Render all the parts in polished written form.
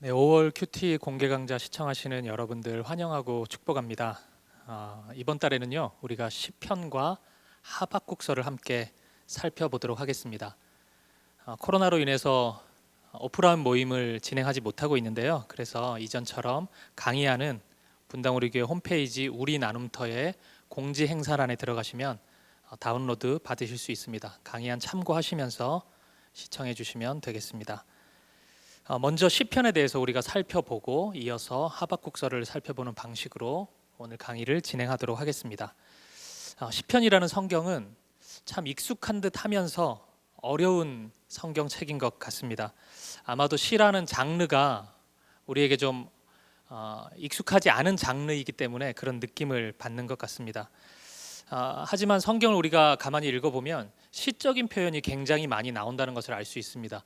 네, 5월 큐티 공개 강좌 시청하시는 여러분들 환영하고 축복합니다. 이번 달에는요, 우리가 시편과 하박국서를 함께 살펴보도록 하겠습니다. 코로나로 인해서 오프라인 모임을 진행하지 못하고 있는데요. 그래서 이전처럼 강의하는 분당 우리 교회 홈페이지 우리 나눔터의 공지 행사란에 들어가시면 다운로드 받으실 수 있습니다. 강의안 참고하시면서 시청해 주시면 되겠습니다. 먼저 시편에 대해서 우리가 살펴보고 이어서 하박국서를 살펴보는 방식으로 오늘 강의를 진행하도록 하겠습니다. 시편이라는 성경은 참 익숙한 듯 하면서 어려운 성경책인 것 같습니다. 아마도 시라는 장르가 우리에게 좀 익숙하지 않은 장르이기 때문에 그런 느낌을 받는 것 같습니다. 하지만 성경을 우리가 가만히 읽어보면 시적인 표현이 굉장히 많이 나온다는 것을 알 수 있습니다.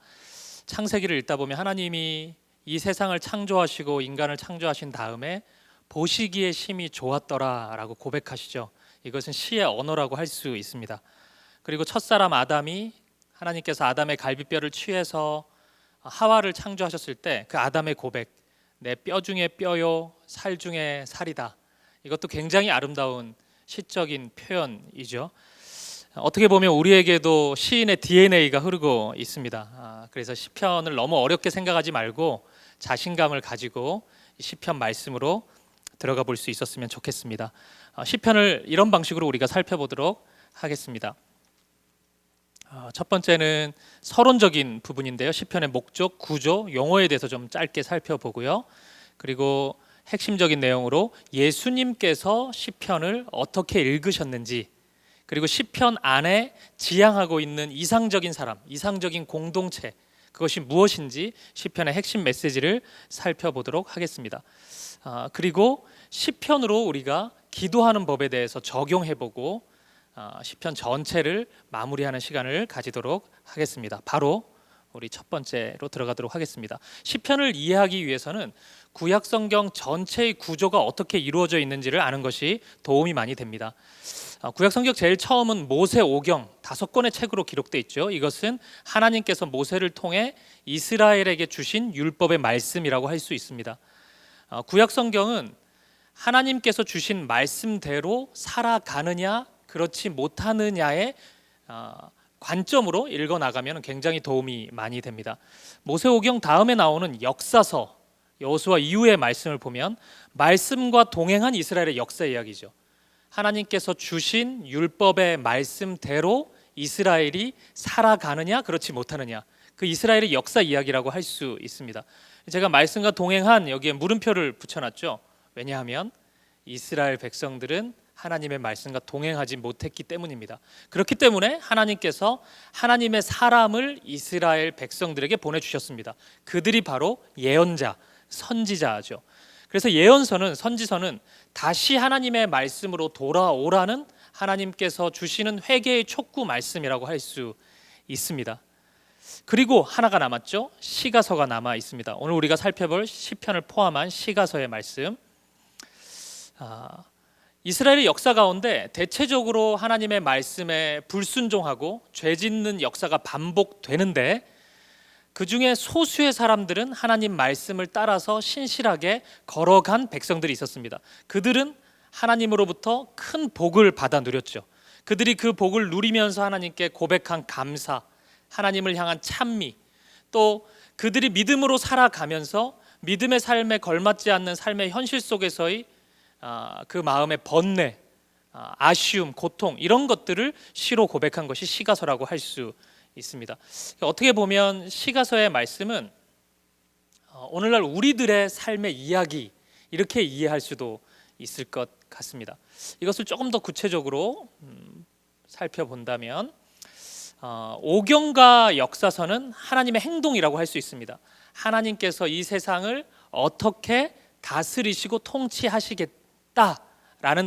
창세기를 읽다 보면 하나님이 이 세상을 창조하시고 인간을 창조하신 다음에 보시기에 심히 좋았더라라고 고백하시죠. 이것은 시의 언어라고 할 수 있습니다. 그리고 첫사람 아담이 하나님께서 아담의 갈비뼈를 취해서 하와를 창조하셨을 때 그 아담의 고백, 내 뼈 중에 뼈요 살 중에 살이다. 이것도 굉장히 아름다운 시적인 표현이죠. 어떻게 보면 우리에게도 시인의 DNA가 흐르고 있습니다. 그래서 시편을 너무 어렵게 생각하지 말고 자신감을 가지고 시편 말씀으로 들어가 볼 수 있었으면 좋겠습니다. 시편을 이런 방식으로 우리가 살펴보도록 하겠습니다. 첫 번째는 서론적인 부분인데요. 시편의 목적, 구조, 용어에 대해서 좀 짧게 살펴보고요. 그리고 핵심적인 내용으로 예수님께서 시편을 어떻게 읽으셨는지, 그리고 시편 안에 지향하고 있는 이상적인 사람, 이상적인 공동체, 그것이 무엇인지 시편의 핵심 메시지를 살펴보도록 하겠습니다. 그리고 시편으로 우리가 기도하는 법에 대해서 적용해보고 시편 전체를 마무리하는 시간을 가지도록 하겠습니다. 바로 우리 첫 번째로 들어가도록 하겠습니다. 시편을 이해하기 위해서는 구약 성경 전체의 구조가 어떻게 이루어져 있는지를 아는 것이 도움이 많이 됩니다. 구약 성경 제일 처음은 모세오경 5권의 책으로 기록되어 있죠. 이것은 하나님께서 모세를 통해 이스라엘에게 주신 율법의 말씀이라고 할 수 있습니다. 구약 성경은 하나님께서 주신 말씀대로 살아가느냐 그렇지 못하느냐의 관점으로 읽어나가면 굉장히 도움이 많이 됩니다. 모세오경 다음에 나오는 역사서, 여호수아 이후의 말씀을 보면 말씀과 동행한 이스라엘의 역사 이야기죠. 하나님께서 주신 율법의 말씀대로 이스라엘이 살아가느냐 그렇지 못하느냐, 그 이스라엘의 역사 이야기라고 할 수 있습니다. 제가 말씀과 동행한 여기에 물음표를 붙여놨죠. 왜냐하면 이스라엘 백성들은 하나님의 말씀과 동행하지 못했기 때문입니다. 그렇기 때문에 하나님께서 하나님의 사람을 이스라엘 백성들에게 보내주셨습니다. 그들이 바로 예언자, 선지자죠. 그래서 예언서는, 선지서는 다시 하나님의 말씀으로 돌아오라는 하나님께서 주시는 회개의 촉구 말씀이라고 할 수 있습니다. 그리고 하나가 남았죠. 시가서가 남아 있습니다. 오늘 우리가 살펴볼 시편을 포함한 시가서의 말씀. 이스라엘의 역사 가운데 대체적으로 하나님의 말씀에 불순종하고 죄짓는 역사가 반복되는데, 그 중에 소수의 사람들은 하나님 말씀을 따라서 신실하게 걸어간 백성들이 있었습니다. 그들은 하나님으로부터 큰 복을 받아 누렸죠. 그들이 그 복을 누리면서 하나님께 고백한 감사, 하나님을 향한 찬미, 또 그들이 믿음으로 살아가면서 믿음의 삶에 걸맞지 않는 삶의 현실 속에서의 그 마음의 번뇌, 아쉬움, 고통, 이런 것들을 시로 고백한 것이 시가서라고 할 수 있습니다. 어떻게 보면 시가서의 말씀은 오늘날 우리들의 삶의 이야기, 이렇게 이해할 수도 있을 것 같습니다. 이것을 조금 더 구체적으로 살펴본다면 오경과 역사서는 하나님의 행동이라고 할 수 있습니다. 하나님께서 이 세상을 어떻게 다스리시고 통치하시겠다라는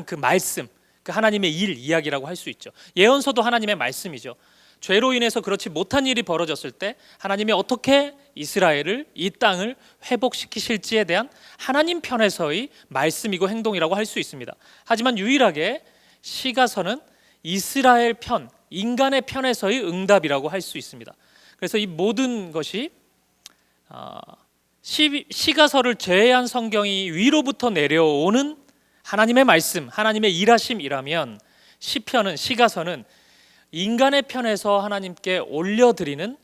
그 말씀, 그 하나님의 일 이야기라고 할 수 있죠. 예언서도 하나님의 말씀이죠. 죄로 인해서 그렇지 못한 일이 벌어졌을 때 하나님이 어떻게 이스라엘을, 이 땅을 회복시키실지에 대한 하나님 편에서의 말씀이고 행동이라고 할 수 있습니다. 하지만 유일하게 시가서는 이스라엘 편, 인간의 편에서의 응답이라고 할 수 있습니다. 그래서 이 모든 것이 시가서를 제외한 성경이 위로부터 내려오는 하나님의 말씀, 하나님의 일하심이라면 시편은, 시가서는 인간의 편에서 하나님께 올려드리는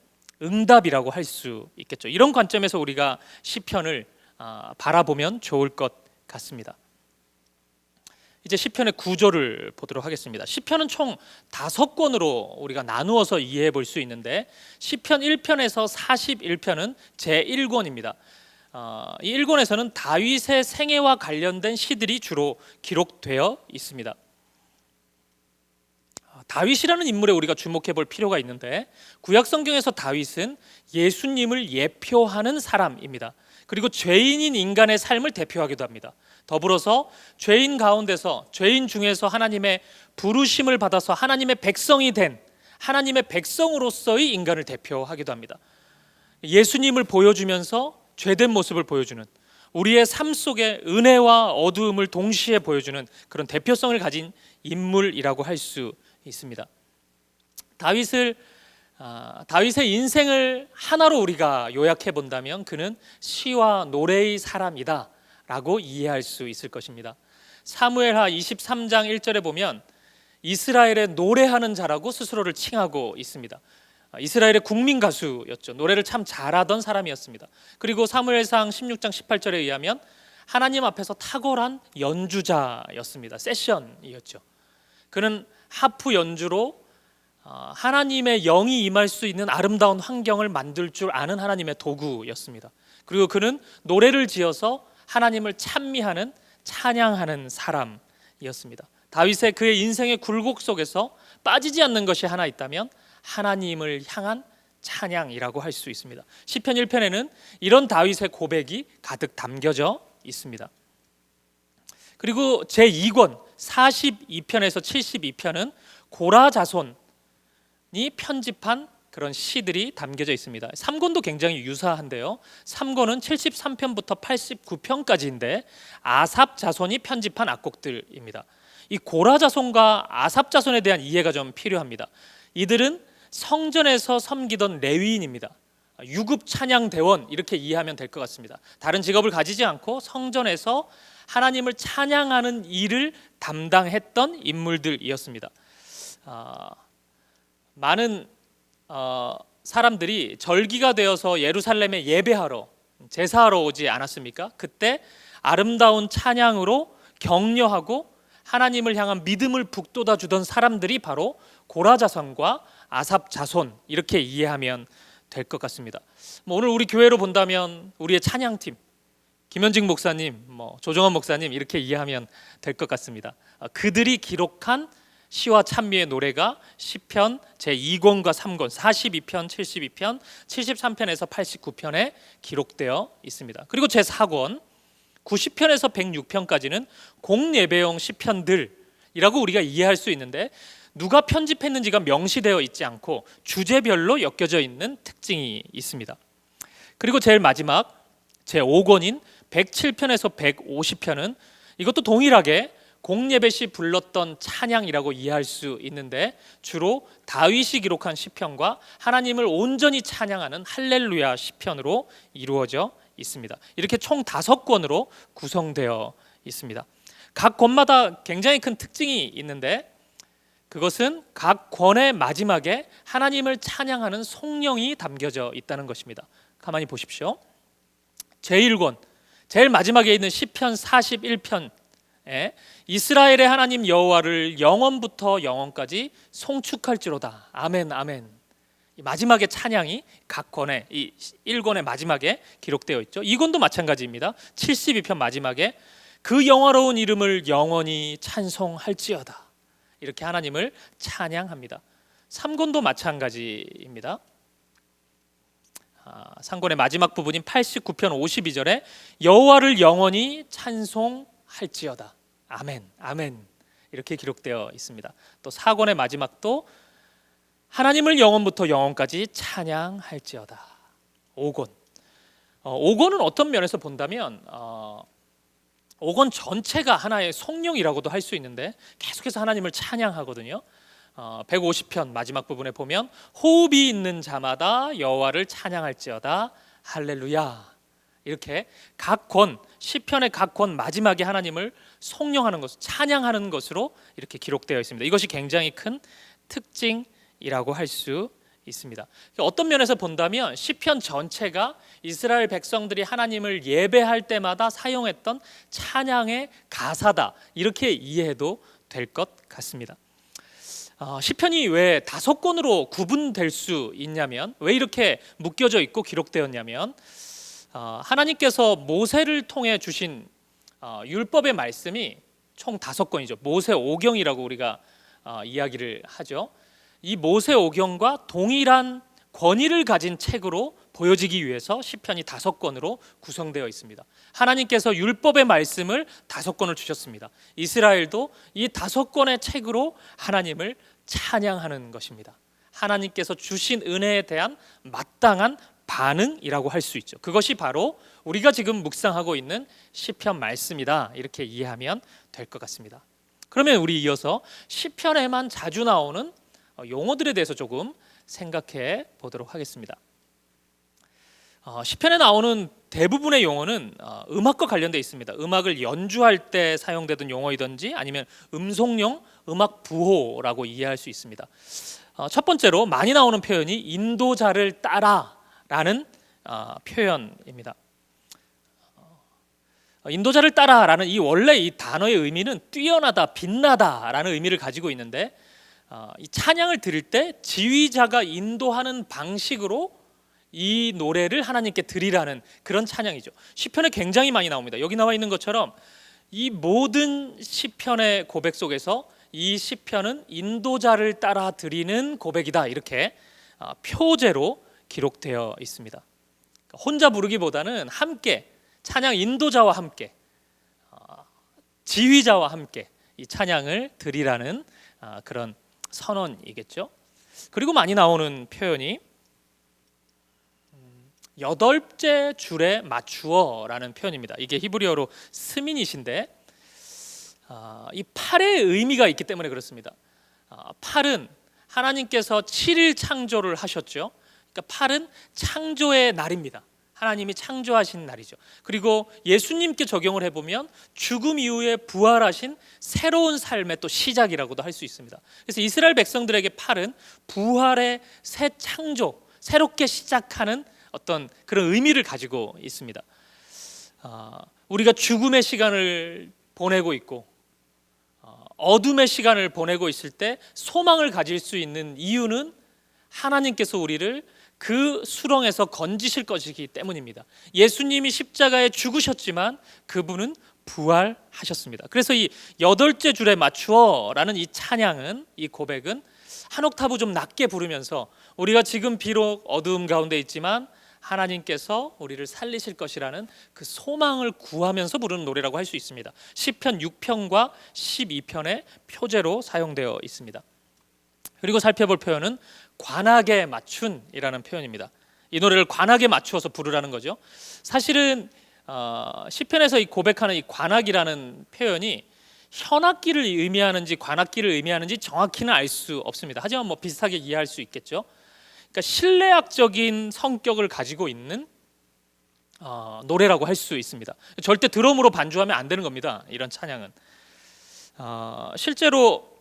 응답이라고 할 수 있겠죠. 이런 관점에서 우리가 시편을 바라보면 좋을 것 같습니다. 이제 시편의 구조를 보도록 하겠습니다. 시편은 총 5권으로 우리가 나누어서 이해해 볼 수 있는데, 시편 1편에서 41편은 제1권입니다. 이 1권에서는 다윗의 생애와 관련된 시들이 주로 기록되어 있습니다. 다윗이라는 인물에 우리가 주목해 볼 필요가 있는데, 구약 성경에서 다윗은 예수님을 예표하는 사람입니다. 그리고 죄인인 인간의 삶을 대표하기도 합니다. 더불어서 죄인 가운데서, 죄인 중에서 하나님의 부르심을 받아서 하나님의 백성이 된 하나님의 백성으로서의 인간을 대표하기도 합니다. 예수님을 보여주면서 죄된 모습을 보여주는, 우리의 삶 속에 은혜와 어두움을 동시에 보여주는 그런 대표성을 가진 인물이라고 할 수 있습니다. 다윗의 인생을 하나로 우리가 요약해 본다면 그는 시와 노래의 사람이다 라고 이해할 수 있을 것입니다. 사무엘하 23장 1절에 보면 이스라엘의 노래하는 자라고 스스로를 칭하고 있습니다. 이스라엘의 국민 가수였죠. 노래를 참 잘하던 사람이었습니다. 그리고 사무엘상 16장 18절에 의하면 하나님 앞에서 탁월한 연주자였습니다. 세션이었죠. 그는 하프 연주로 하나님의 영이 임할 수 있는 아름다운 환경을 만들 줄 아는 하나님의 도구였습니다. 그리고 그는 노래를 지어서 하나님을 찬미하는, 찬양하는 사람이었습니다. 다윗의 그의 인생의 굴곡 속에서 빠지지 않는 것이 하나 있다면 하나님을 향한 찬양이라고 할 수 있습니다. 시편 1편에는 이런 다윗의 고백이 가득 담겨져 있습니다. 그리고 제2권 42편에서 72편은 고라 자손이 편집한 그런 시들이 담겨져 있습니다. 3권도 굉장히 유사한데요. 3권은 73편부터 89편까지인데 아삽 자손이 편집한 악곡들입니다. 이 고라 자손과 아삽 자손에 대한 이해가 좀 필요합니다. 이들은 성전에서 섬기던 레위인입니다. 유급 찬양 대원 이렇게 이해하면 될 것 같습니다. 다른 직업을 가지지 않고 성전에서 하나님을 찬양하는 일을 담당했던 인물들이었습니다. 많은 사람들이 절기가 되어서 예루살렘에 예배하러, 제사하러 오지 않았습니까? 그때 아름다운 찬양으로 격려하고 하나님을 향한 믿음을 북돋아 주던 사람들이 바로 고라 자손과 아삽 자손, 이렇게 이해하면 될 것 같습니다. 오늘 우리 교회로 본다면 우리의 찬양팀, 김현직 목사님, 조정원 목사님 이렇게 이해하면 될 것 같습니다. 그들이 기록한 시와 찬미의 노래가 시편 제2권과 3권, 42편, 72편, 73편에서 89편에 기록되어 있습니다. 그리고 제4권 90편에서 106편까지는 공예배용 시편들이라고 우리가 이해할 수 있는데, 누가 편집했는지가 명시되어 있지 않고 주제별로 엮여져 있는 특징이 있습니다. 그리고 제일 마지막 제5권인 107편에서 150편은 이것도 동일하게 공예배 시 불렀던 찬양이라고 이해할 수 있는데, 주로 다윗이 기록한 시편과 하나님을 온전히 찬양하는 할렐루야 시편으로 이루어져 있습니다. 이렇게 총 5권으로 구성되어 있습니다. 각 권마다 굉장히 큰 특징이 있는데, 그것은 각 권의 마지막에 하나님을 찬양하는 성령이 담겨져 있다는 것입니다. 가만히 보십시오. 제1권 제일 마지막에 있는 시편 41편에 이스라엘의 하나님 여호와를 영원부터 영원까지 송축할지로다. 아멘 아멘. 마지막에 찬양이 각 권의 이 1권의 마지막에 기록되어 있죠. 2권도 마찬가지입니다. 72편 마지막에 그 영화로운 이름을 영원히 찬송할지어다. 이렇게 하나님을 찬양합니다. 3권도 마찬가지입니다. 3권의 마지막 부분인 89편 52절에 여호와를 영원히 찬송할지어다. 아멘 아멘. 이렇게 기록되어 있습니다. 또 4권의 마지막도 하나님을 영원부터 영원까지 찬양할지어다. 5권. 5권은 어떤 면에서 본다면 5권 전체가 하나의 성령이라고도 할 수 있는데, 계속해서 하나님을 찬양하거든요. 150편 마지막 부분에 보면 호흡이 있는 자마다 여호와를 찬양할지어다 할렐루야. 이렇게 각 권, 시편의 각 권 마지막에 하나님을 송영하는 것, 찬양하는 것으로 이렇게 기록되어 있습니다. 이것이 굉장히 큰 특징이라고 할 수 있습니다. 어떤 면에서 본다면 시편 전체가 이스라엘 백성들이 하나님을 예배할 때마다 사용했던 찬양의 가사다, 이렇게 이해해도 될 것 같습니다. 시편이 왜 5권으로 구분될 수 있냐면, 왜 이렇게 묶여져 있고 기록되었냐면, 하나님께서 모세를 통해 주신 율법의 말씀이 총 5권이죠. 모세 오경이라고 우리가 이야기를 하죠. 이 모세 오경과 동일한 권위를 가진 책으로 보여지기 위해서 시편이 5권으로 구성되어 있습니다. 하나님께서 율법의 말씀을 5권을 주셨습니다. 이스라엘도 이 5권의 책으로 하나님을 찬양하는 것입니다. 하나님께서 주신 은혜에 대한 마땅한 반응이라고 할 수 있죠. 그것이 바로 우리가 지금 묵상하고 있는 시편 말씀이다, 이렇게 이해하면 될 것 같습니다. 그러면 우리 이어서 시편에만 자주 나오는 용어들에 대해서 조금 생각해 보도록 하겠습니다. 시편에 나오는 대부분의 용어는 음악과 관련되어 있습니다. 음악을 연주할 때 사용되던 용어이든지 아니면 음성용, 음악 부호라고 이해할 수 있습니다. 첫 번째로 많이 나오는 표현이 인도자를 따라라는 표현입니다. 인도자를 따라라는 원래 이 단어의 의미는 뛰어나다, 빛나다라는 의미를 가지고 있는데, 이 찬양을 드릴 때 지휘자가 인도하는 방식으로 이 노래를 하나님께 드리라는 그런 찬양이죠. 시편에 굉장히 많이 나옵니다. 여기 나와 있는 것처럼 이 모든 시편의 고백 속에서 이 시편은 인도자를 따라 드리는 고백이다, 이렇게 표제로 기록되어 있습니다. 혼자 부르기보다는 함께, 찬양 인도자와 함께, 지휘자와 함께 이 찬양을 드리라는 그런 선언이겠죠. 그리고 많이 나오는 표현이 8째 줄에 맞추어라는 표현입니다. 이게 히브리어로 스민이신데, 이 8의 의미가 있기 때문에 그렇습니다. 8은 하나님께서 7일 창조를 하셨죠. 그러니까 8은 창조의 날입니다. 하나님이 창조하신 날이죠. 그리고 예수님께 적용을 해보면 죽음 이후에 부활하신 새로운 삶의 또 시작이라고도 할 수 있습니다. 그래서 이스라엘 백성들에게 8은 부활의 새 창조, 새롭게 시작하는 어떤 그런 의미를 가지고 있습니다. 우리가 죽음의 시간을 보내고 있고 어둠의 시간을 보내고 있을 때 소망을 가질 수 있는 이유는 하나님께서 우리를 그 수렁에서 건지실 것이기 때문입니다. 예수님이 십자가에 죽으셨지만 그분은 부활하셨습니다. 그래서 이 8째 줄에 맞추어라는 이 찬양은, 이 고백은 한 옥타브 좀 낮게 부르면서 우리가 지금 비록 어두움 가운데 있지만 하나님께서 우리를 살리실 것이라는 그 소망을 구하면서 부르는 노래라고 할 수 있습니다. 시편 6편과 12편의 표제로 사용되어 있습니다. 그리고 살펴볼 표현은 관악에 맞춘이라는 표현입니다. 이 노래를 관악에 맞추어서 부르라는 거죠. 사실은 시편에서 이 고백하는 이 관악이라는 표현이 현악기를 의미하는지 관악기를 의미하는지 정확히는 알 수 없습니다. 하지만 뭐 비슷하게 이해할 수 있겠죠. 그러니까 실내악적인 성격을 가지고 있는 노래라고 할 수 있습니다. 절대 드럼으로 반주하면 안 되는 겁니다. 이런 찬양은 실제로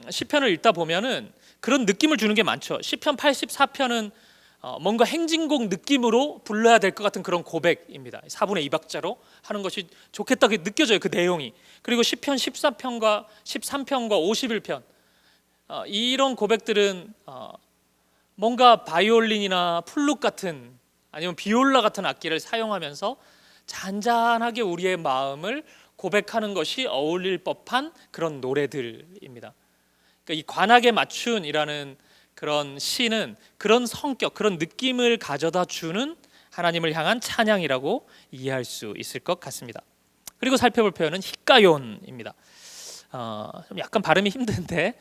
시편을 읽다 보면은 그런 느낌을 주는 게 많죠. 시편 84편은 뭔가 행진곡 느낌으로 불러야 될 것 같은 그런 고백입니다. 4분의 2박자로 하는 것이 좋겠다고 느껴져요, 그 내용이. 그리고 시편 14편과 13편과 51편 이런 고백들은 뭔가 바이올린이나 플룻 같은, 아니면 비올라 같은 악기를 사용하면서 잔잔하게 우리의 마음을 고백하는 것이 어울릴 법한 그런 노래들입니다. 그러니까 이 관악에 맞춘이라는 그런 시는 그런 성격, 그런 느낌을 가져다 주는 하나님을 향한 찬양이라고 이해할 수 있을 것 같습니다. 그리고 살펴볼 표현은 히카욘입니다. 좀 약간 발음이 힘든데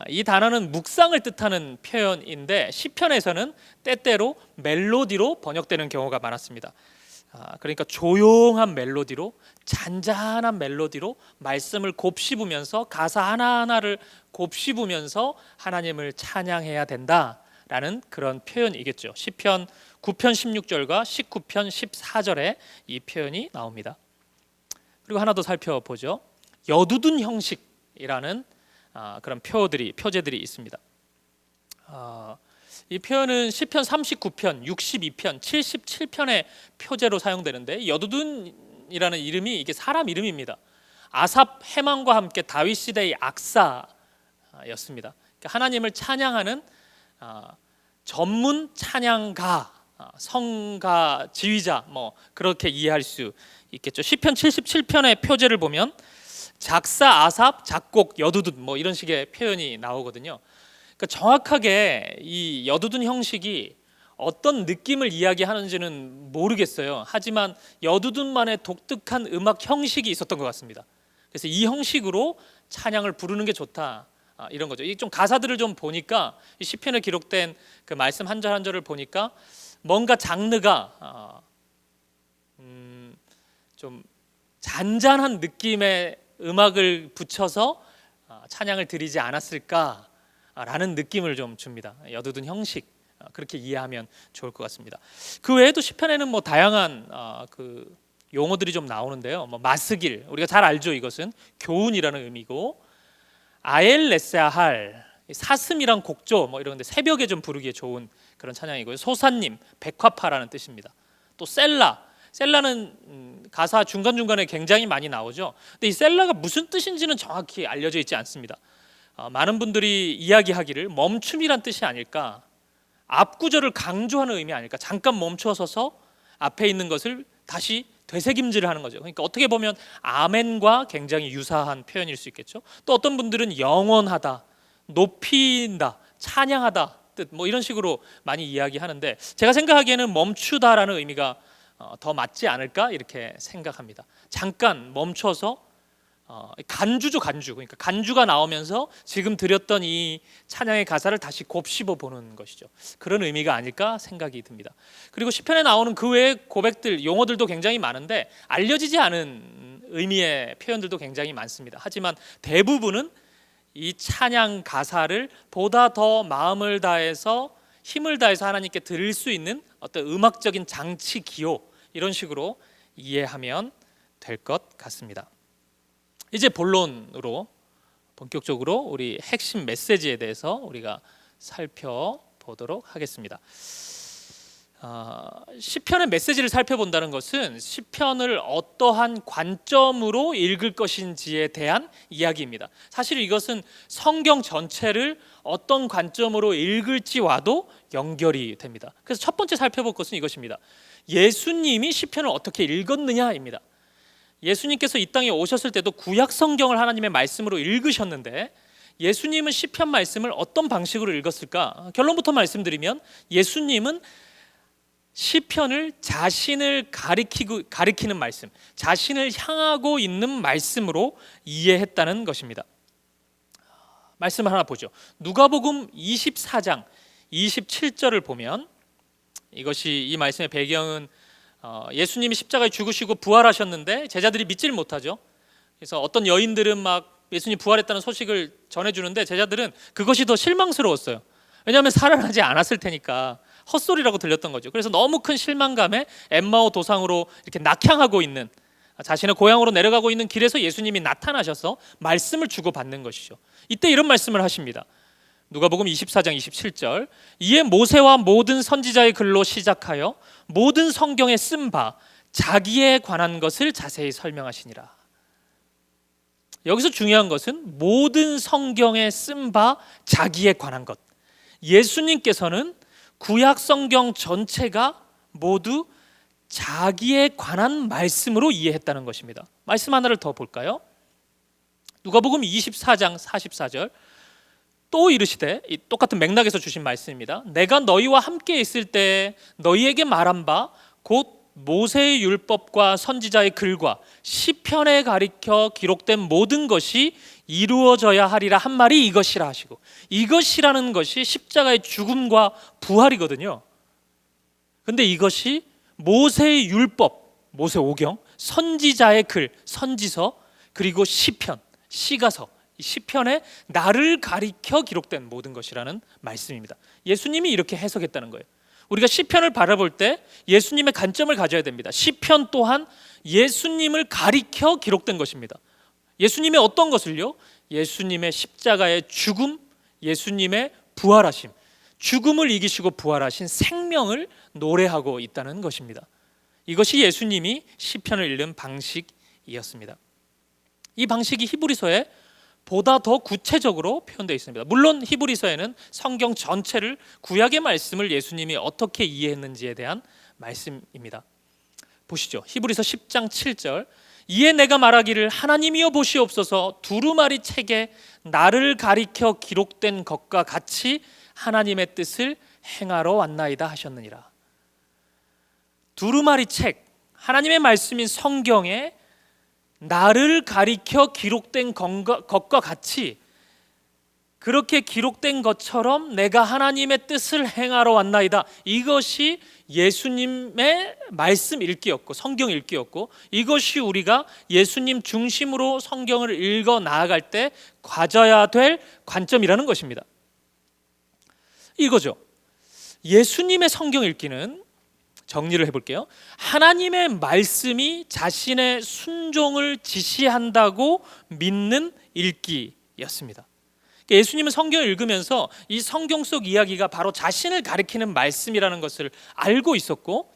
이 단어는 묵상을 뜻하는 표현인데 시편에서는 때때로 멜로디로 번역되는 경우가 많았습니다. 그러니까 조용한 멜로디로, 잔잔한 멜로디로 말씀을 곱씹으면서, 가사 하나하나를 곱씹으면서 하나님을 찬양해야 된다 라는 그런 표현이겠죠. 시편 9편 16절과 19편 14절에 이 표현이 나옵니다. 그리고 하나 더 살펴보죠. 여두둔 형식이라는 그런 표제들이 있습니다. 이 표현은 시편 39편, 62편, 77편의 표제로 사용되는데, 여두둔이라는 이름이 이게 사람 이름입니다. 아삽 해만과 함께 다윗 시대의 악사였습니다. 그러니까 하나님을 찬양하는 전문 찬양가, 성가, 지휘자, 뭐 그렇게 이해할 수 있겠죠. 시편 77편의 표제를 보면 작사 아삽, 작곡 여두둔 뭐 이런 식의 표현이 나오거든요. 그러니까 정확하게 이 여두둔 형식이 어떤 느낌을 이야기하는지는 모르겠어요. 하지만 여두둔만의 독특한 음악 형식이 있었던 것 같습니다. 그래서 이 형식으로 찬양을 부르는 게 좋다, 이런 거죠. 이 좀 가사들을 좀 보니까, 이 시편에 기록된 그 말씀 한 절 한 절을 보니까 뭔가 장르가 좀 잔잔한 느낌의 음악을 붙여서 찬양을 드리지 않았을까라는 느낌을 좀 줍니다. 여두둔 형식, 그렇게 이해하면 좋을 것 같습니다. 그 외에도 시편에는 뭐 다양한 그 용어들이 좀 나오는데요. 뭐 마스길, 우리가 잘 알죠. 이것은 교훈이라는 의미고, 아엘레세아할, 사슴이랑 곡조 뭐 이런데 새벽에 좀 부르기에 좋은 그런 찬양이고요. 소사님, 백화파라는 뜻입니다. 또 셀라는 가사 중간중간에 굉장히 많이 나오죠. 근데 이 셀라가 무슨 뜻인지는 정확히 알려져 있지 않습니다. 많은 분들이 이야기하기를 멈춤이란 뜻이 아닐까, 앞구절을 강조하는 의미 아닐까, 잠깐 멈춰서서 앞에 있는 것을 다시 되새김질을 하는 거죠. 그러니까 어떻게 보면 아멘과 굉장히 유사한 표현일 수 있겠죠. 또 어떤 분들은 영원하다, 높인다, 찬양하다 뜻, 뭐 이런 식으로 많이 이야기하는데, 제가 생각하기에는 멈추다라는 의미가 더 맞지 않을까 이렇게 생각합니다. 잠깐 멈춰서 간주죠, 간주. 그러니까 간주가 나오면서 지금 드렸던 이 찬양의 가사를 다시 곱씹어 보는 것이죠. 그런 의미가 아닐까 생각이 듭니다. 그리고 시편에 나오는 그 외의 고백들, 용어들도 굉장히 많은데 알려지지 않은 의미의 표현들도 굉장히 많습니다. 하지만 대부분은 이 찬양 가사를 보다 더 마음을 다해서, 힘을 다해서 하나님께 드릴 수 있는 어떤 음악적인 장치 기호, 이런 식으로 이해하면 될 것 같습니다. 이제 본론으로 본격적으로 우리 핵심 메시지에 대해서 우리가 살펴보도록 하겠습니다. 시편의 메시지를 살펴본다는 것은 시편을 어떠한 관점으로 읽을 것인지에 대한 이야기입니다. 사실 이것은 성경 전체를 어떤 관점으로 읽을지와도 연결이 됩니다. 그래서 첫 번째 살펴볼 것은 이것입니다. 예수님이 시편을 어떻게 읽었느냐입니다. 예수님께서 이 땅에 오셨을 때도 구약 성경을 하나님의 말씀으로 읽으셨는데, 예수님은 시편 말씀을 어떤 방식으로 읽었을까? 결론부터 말씀드리면 예수님은 시편을 자신을 가리키는 말씀, 자신을 향하고 있는 말씀으로 이해했다는 것입니다. 말씀을 하나 보죠. 누가복음 24장 27절을 보면, 이것이 이 말씀의 배경은 예수님이 십자가에 죽으시고 부활하셨는데 제자들이 믿지를 못하죠. 그래서 어떤 여인들은 막 예수님 부활했다는 소식을 전해주는데 제자들은 그것이 더 실망스러웠어요. 왜냐하면 살아나지 않았을 테니까 헛소리라고 들렸던 거죠. 그래서 너무 큰 실망감에 엠마오 도상으로 이렇게 낙향하고 있는, 자신의 고향으로 내려가고 있는 길에서 예수님이 나타나셔서 말씀을 주고받는 것이죠. 이때 이런 말씀을 하십니다. 누가복음 24장 27절, 이에 모세와 모든 선지자의 글로 시작하여 모든 성경에 쓴 바 자기에 관한 것을 자세히 설명하시니라. 여기서 중요한 것은 모든 성경에 쓴 바 자기에 관한 것. 예수님께서는 구약 성경 전체가 모두 자기에 관한 말씀으로 이해했다는 것입니다. 말씀 하나를 더 볼까요? 누가복음 24장 44절, 또 이르시되, 이 똑같은 맥락에서 주신 말씀입니다. 내가 너희와 함께 있을 때 너희에게 말한 바 곧 모세의 율법과 선지자의 글과 시편에 가리켜 기록된 모든 것이 이루어져야 하리라 한 말이 이것이라 하시고, 이것이라는 것이 십자가의 죽음과 부활이거든요. 근데 이것이 모세의 율법, 모세오경, 선지자의 글, 선지서, 그리고 시편, 시가서, 이 시편에 나를 가리켜 기록된 모든 것이라는 말씀입니다. 예수님이 이렇게 해석했다는 거예요. 우리가 시편을 바라볼 때 예수님의 관점을 가져야 됩니다. 시편 또한 예수님을 가리켜 기록된 것입니다. 예수님의 어떤 것을요? 예수님의 십자가의 죽음, 예수님의 부활하심, 죽음을 이기시고 부활하신 생명을 노래하고 있다는 것입니다. 이것이 예수님이 시편을 읽는 방식이었습니다. 이 방식이 히브리서에 보다 더 구체적으로 표현되어 있습니다. 물론 히브리서에는 성경 전체를, 구약의 말씀을 예수님이 어떻게 이해했는지에 대한 말씀입니다. 보시죠. 히브리서 10장 7절, 이에 내가 말하기를 하나님이여 보시옵소서, 두루마리 책에 나를 가리켜 기록된 것과 같이 하나님의 뜻을 행하러 왔나이다 하셨느니라. 두루마리 책, 하나님의 말씀인 성경에 나를 가리켜 기록된 것과 같이, 그렇게 기록된 것처럼 내가 하나님의 뜻을 행하러 왔나이다. 이것이 예수님의 말씀 읽기였고 성경 읽기였고, 이것이 우리가 예수님 중심으로 성경을 읽어 나아갈 때 가져야 될 관점이라는 것입니다. 이거죠. 예수님의 성경 읽기는, 정리를 해볼게요. 하나님의 말씀이 자신의 순종을 지시한다고 믿는 읽기였습니다. 예수님은 성경을 읽으면서 이 성경 속 이야기가 바로 자신을 가리키는 말씀이라는 것을 알고 있었고,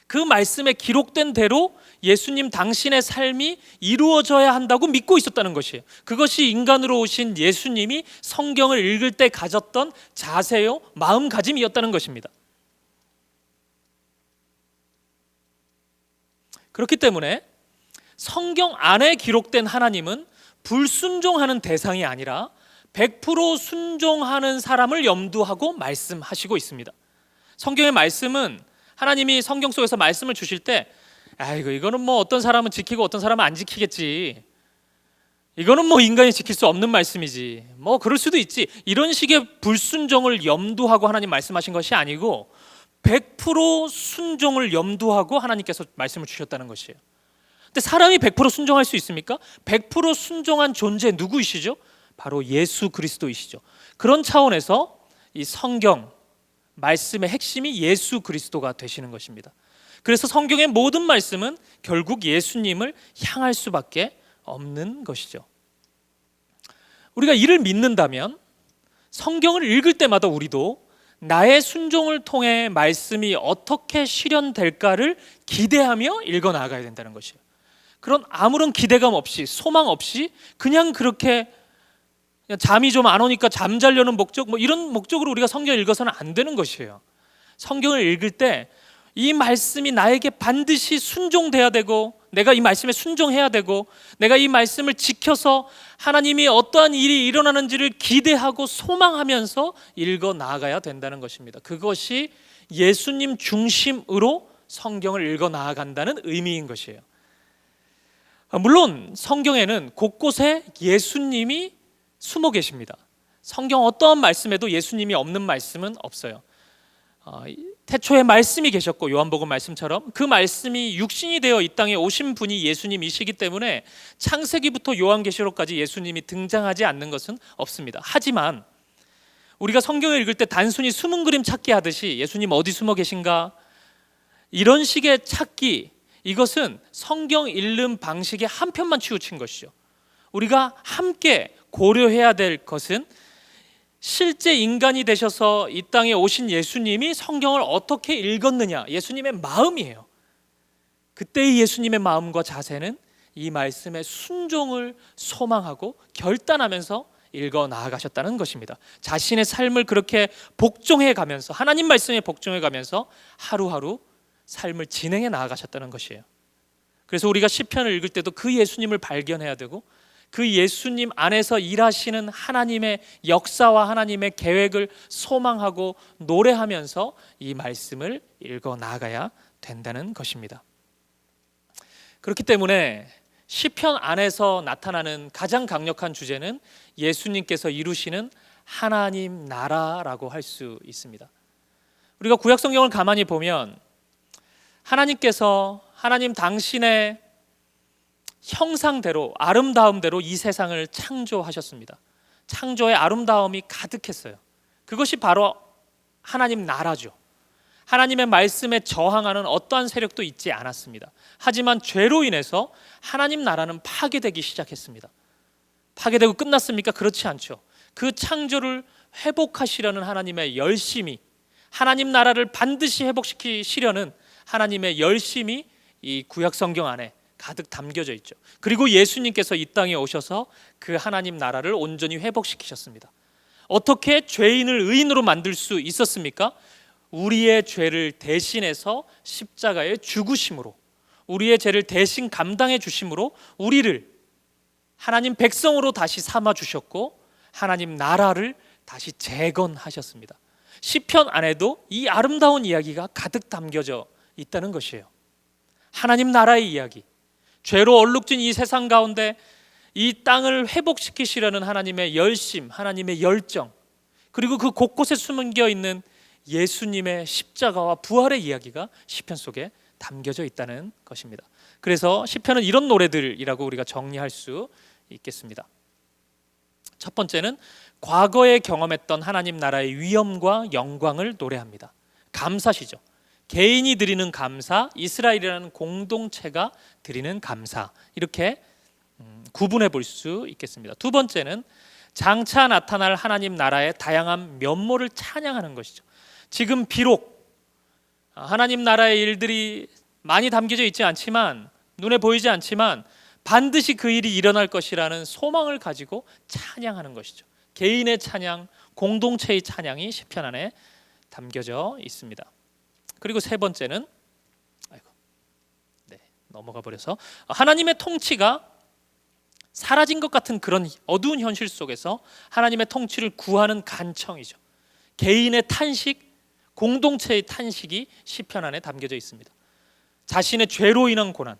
그 말씀에 기록된 대로 예수님 당신의 삶이 이루어져야 한다고 믿고 있었다는 것이에요. 그것이 인간으로 오신 예수님이 성경을 읽을 때 가졌던 자세요, 마음가짐이었다는 것입니다. 그렇기 때문에 성경 안에 기록된 하나님은 불순종하는 대상이 아니라 100% 순종하는 사람을 염두하고 말씀하시고 있습니다. 성경의 말씀은 하나님이 성경 속에서 말씀을 주실 때, 아이고 이거는 뭐 어떤 사람은 지키고 어떤 사람은 안 지키겠지, 이거는 뭐 인간이 지킬 수 없는 말씀이지, 뭐 그럴 수도 있지, 이런 식의 불순종을 염두하고 하나님 말씀하신 것이 아니고 100% 순종을 염두하고 하나님께서 말씀을 주셨다는 것이에요. 근데 사람이 100% 순종할 수 있습니까? 100% 순종한 존재 누구이시죠? 바로 예수 그리스도이시죠. 그런 차원에서 이 성경 말씀의 핵심이 예수 그리스도가 되시는 것입니다. 그래서 성경의 모든 말씀은 결국 예수님을 향할 수밖에 없는 것이죠. 우리가 이를 믿는다면 성경을 읽을 때마다 우리도 나의 순종을 통해 말씀이 어떻게 실현될까를 기대하며 읽어 나가야 된다는 것이에요. 그런 아무런 기대감 없이, 소망 없이 그냥 그렇게 그냥 잠이 좀 안 오니까 잠자려는 목적, 뭐 이런 목적으로 우리가 성경을 읽어서는 안 되는 것이에요. 성경을 읽을 때 이 말씀이 나에게 반드시 순종돼야 되고, 내가 이 말씀에 순종해야 되고, 내가 이 말씀을 지켜서 하나님이 어떠한 일이 일어나는지를 기대하고 소망하면서 읽어 나아가야 된다는 것입니다. 그것이 예수님 중심으로 성경을 읽어 나아간다는 의미인 것이에요. 물론 성경에는 곳곳에 예수님이 숨어 계십니다. 성경 어떠한 말씀에도 예수님이 없는 말씀은 없어요. 태초에 말씀이 계셨고, 요한복음 말씀처럼 그 말씀이 육신이 되어 이 땅에 오신 분이 예수님이시기 때문에 창세기부터 요한계시록까지 예수님이 등장하지 않는 것은 없습니다. 하지만 우리가 성경을 읽을 때 단순히 숨은 그림 찾기 하듯이 예수님 어디 숨어 계신가, 이런 식의 찾기, 이것은 성경 읽는 방식의 한편만 치우친 것이죠. 우리가 함께 고려해야 될 것은 실제 인간이 되셔서 이 땅에 오신 예수님이 성경을 어떻게 읽었느냐, 예수님의 마음이에요. 그때의 예수님의 마음과 자세는 이 말씀의 순종을 소망하고 결단하면서 읽어 나아가셨다는 것입니다. 자신의 삶을 그렇게 복종해 가면서, 하나님 말씀에 복종해 가면서 하루하루 삶을 진행해 나아가셨다는 것이에요. 그래서 우리가 시편을 읽을 때도 그 예수님을 발견해야 되고, 그 예수님 안에서 일하시는 하나님의 역사와 하나님의 계획을 소망하고 노래하면서 이 말씀을 읽어 나가야 된다는 것입니다. 그렇기 때문에 시편 안에서 나타나는 가장 강력한 주제는 예수님께서 이루시는 하나님 나라라고 할 수 있습니다. 우리가 구약 성경을 가만히 보면 하나님께서 하나님 당신의 형상대로, 아름다움대로 이 세상을 창조하셨습니다. 창조의 아름다움이 가득했어요. 그것이 바로 하나님 나라죠. 하나님의 말씀에 저항하는 어떠한 세력도 있지 않았습니다. 하지만 죄로 인해서 하나님 나라는 파괴되기 시작했습니다. 파괴되고 끝났습니까? 그렇지 않죠. 그 창조를 회복하시려는 하나님의 열심이, 하나님 나라를 반드시 회복시키시려는 하나님의 열심이 이 구약 성경 안에 가득 담겨져 있죠. 그리고 예수님께서 이 땅에 오셔서 그 하나님 나라를 온전히 회복시키셨습니다. 어떻게 죄인을 의인으로 만들 수 있었습니까? 우리의 죄를 대신해서 십자가에 죽으심으로, 우리의 죄를 대신 감당해 주심으로 우리를 하나님 백성으로 다시 삼아 주셨고 하나님 나라를 다시 재건하셨습니다. 시편 안에도 이 아름다운 이야기가 가득 담겨져 있다는 것이에요. 하나님 나라의 이야기, 죄로 얼룩진 이 세상 가운데 이 땅을 회복시키시려는 하나님의 열심, 하나님의 열정, 그리고 그 곳곳에 숨겨 있는 예수님의 십자가와 부활의 이야기가 시편 속에 담겨져 있다는 것입니다. 그래서 시편은 이런 노래들이라고 우리가 정리할 수 있겠습니다. 첫 번째는 과거에 경험했던 하나님 나라의 위엄과 영광을 노래합니다. 감사시죠. 개인이 드리는 감사, 이스라엘이라는 공동체가 드리는 감사, 이렇게 구분해 볼 수 있겠습니다. 두 번째는 장차 나타날 하나님 나라의 다양한 면모를 찬양하는 것이죠. 지금 비록 하나님 나라의 일들이 많이 담겨져 있지 않지만, 눈에 보이지 않지만 반드시 그 일이 일어날 것이라는 소망을 가지고 찬양하는 것이죠. 개인의 찬양, 공동체의 찬양이 시편 안에 담겨져 있습니다. 그리고 세 번째는 넘어가 버려서 하나님의 통치가 사라진 것 같은 그런 어두운 현실 속에서 하나님의 통치를 구하는 간청이죠. 개인의 탄식, 공동체의 탄식이 시편 안에 담겨져 있습니다. 자신의 죄로 인한 고난,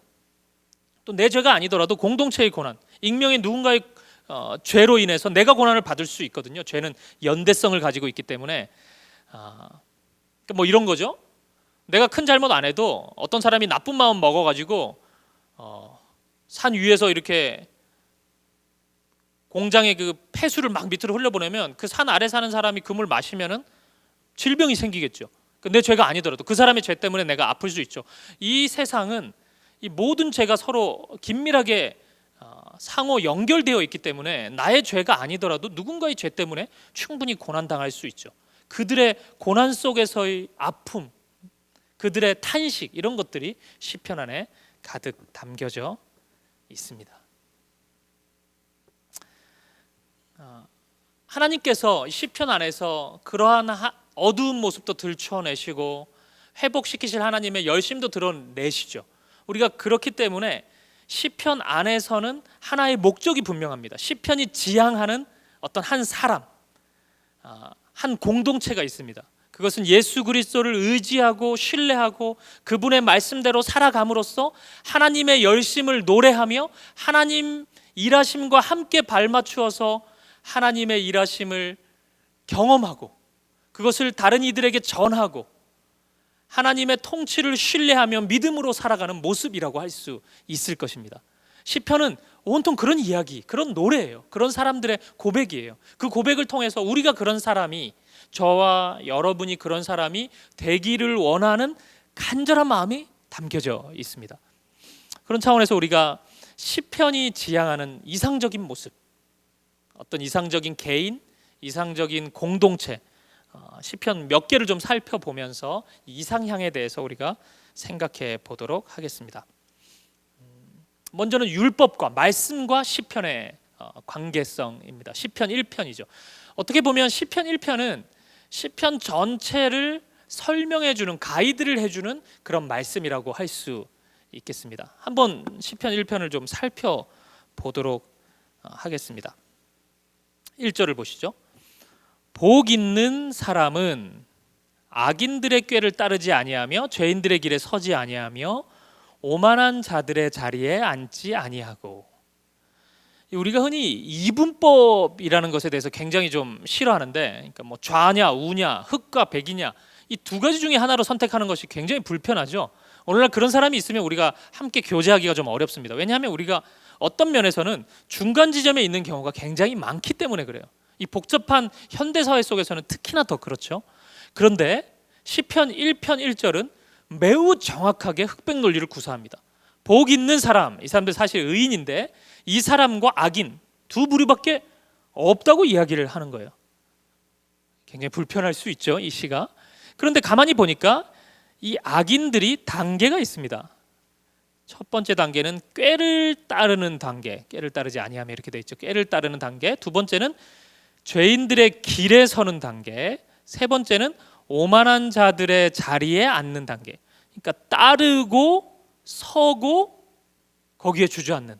또 내 죄가 아니더라도 공동체의 고난, 익명의 누군가의 죄로 인해서 내가 고난을 받을 수 있거든요. 죄는 연대성을 가지고 있기 때문에 뭐 이런 거죠. 내가 큰 잘못 안 해도 어떤 사람이 나쁜 마음 먹어가지고 산 위에서 이렇게 공장의 그 폐수를 막 밑으로 흘려보내면 그 산 아래 사는 사람이 그 물 마시면은 질병이 생기겠죠. 내 죄가 아니더라도 그 사람의 죄 때문에 내가 아플 수 있죠. 이 세상은 이 모든 죄가 서로 긴밀하게 상호 연결되어 있기 때문에 나의 죄가 아니더라도 누군가의 죄 때문에 충분히 고난당할 수 있죠. 그들의 고난 속에서의 아픔, 그들의 탄식, 이런 것들이 시편 안에 가득 담겨져 있습니다. 하나님께서 시편 안에서 그러한 어두운 모습도 들춰내시고 회복시키실 하나님의 열심도 드러내시죠. 우리가 그렇기 때문에 시편 안에서는 하나의 목적이 분명합니다. 시편이 지향하는 어떤 한 사람, 한 공동체가 있습니다. 그것은 예수 그리스도를 의지하고 신뢰하고 그분의 말씀대로 살아감으로써 하나님의 열심을 노래하며 하나님 일하심과 함께 발맞추어서 하나님의 일하심을 경험하고 그것을 다른 이들에게 전하고 하나님의 통치를 신뢰하며 믿음으로 살아가는 모습이라고 할 수 있을 것입니다. 시편은 온통 그런 이야기, 그런 노래예요. 그런 사람들의 고백이에요. 그 고백을 통해서 우리가 그런 사람이, 저와 여러분이 그런 사람이 되기를 원하는 간절한 마음이 담겨져 있습니다. 그런 차원에서 우리가 시편이 지향하는 이상적인 모습, 어떤 이상적인 개인, 이상적인 공동체, 시편 몇 개를 좀 살펴보면서 이상향에 대해서 우리가 생각해 보도록 하겠습니다. 먼저는 율법과 말씀과 시편의 관계성입니다. 시편 1편이죠. 어떻게 보면 시편 1편은 시편 전체를 설명해 주는, 가이드를 해주는 그런 말씀이라고 할 수 있겠습니다. 한번 시편 1편을 좀 살펴보도록 하겠습니다. 1절을 보시죠. 복 있는 사람은 악인들의 꾀를 따르지 아니하며 죄인들의 길에 서지 아니하며 오만한 자들의 자리에 앉지 아니하고. 우리가 흔히 이분법이라는 것에 대해서 굉장히 좀 싫어하는데, 그러니까 뭐 좌냐 우냐 흑과 백이냐 이 두 가지 중에 하나로 선택하는 것이 굉장히 불편하죠. 오늘날 그런 사람이 있으면 우리가 함께 교제하기가 좀 어렵습니다. 왜냐하면 우리가 어떤 면에서는 중간 지점에 있는 경우가 굉장히 많기 때문에 그래요. 이 복잡한 현대 사회 속에서는 특히나 더 그렇죠. 그런데 시편 1편 1절은 매우 정확하게 흑백 논리를 구사합니다. 복 있는 사람, 이 사람들 사실 의인인데 이 사람과 악인 두 부류밖에 없다고 이야기를 하는 거예요. 굉장히 불편할 수 있죠, 이 시가. 그런데 가만히 보니까 이 악인들이 단계가 있습니다. 첫 번째 단계는 꾀를 따르는 단계, 꾀를 따르지 아니하면 이렇게 돼 있죠. 꾀를 따르는 단계. 두 번째는 죄인들의 길에 서는 단계. 세 번째는 오만한 자들의 자리에 앉는 단계. 그러니까 따르고 서고 거기에 주저앉는,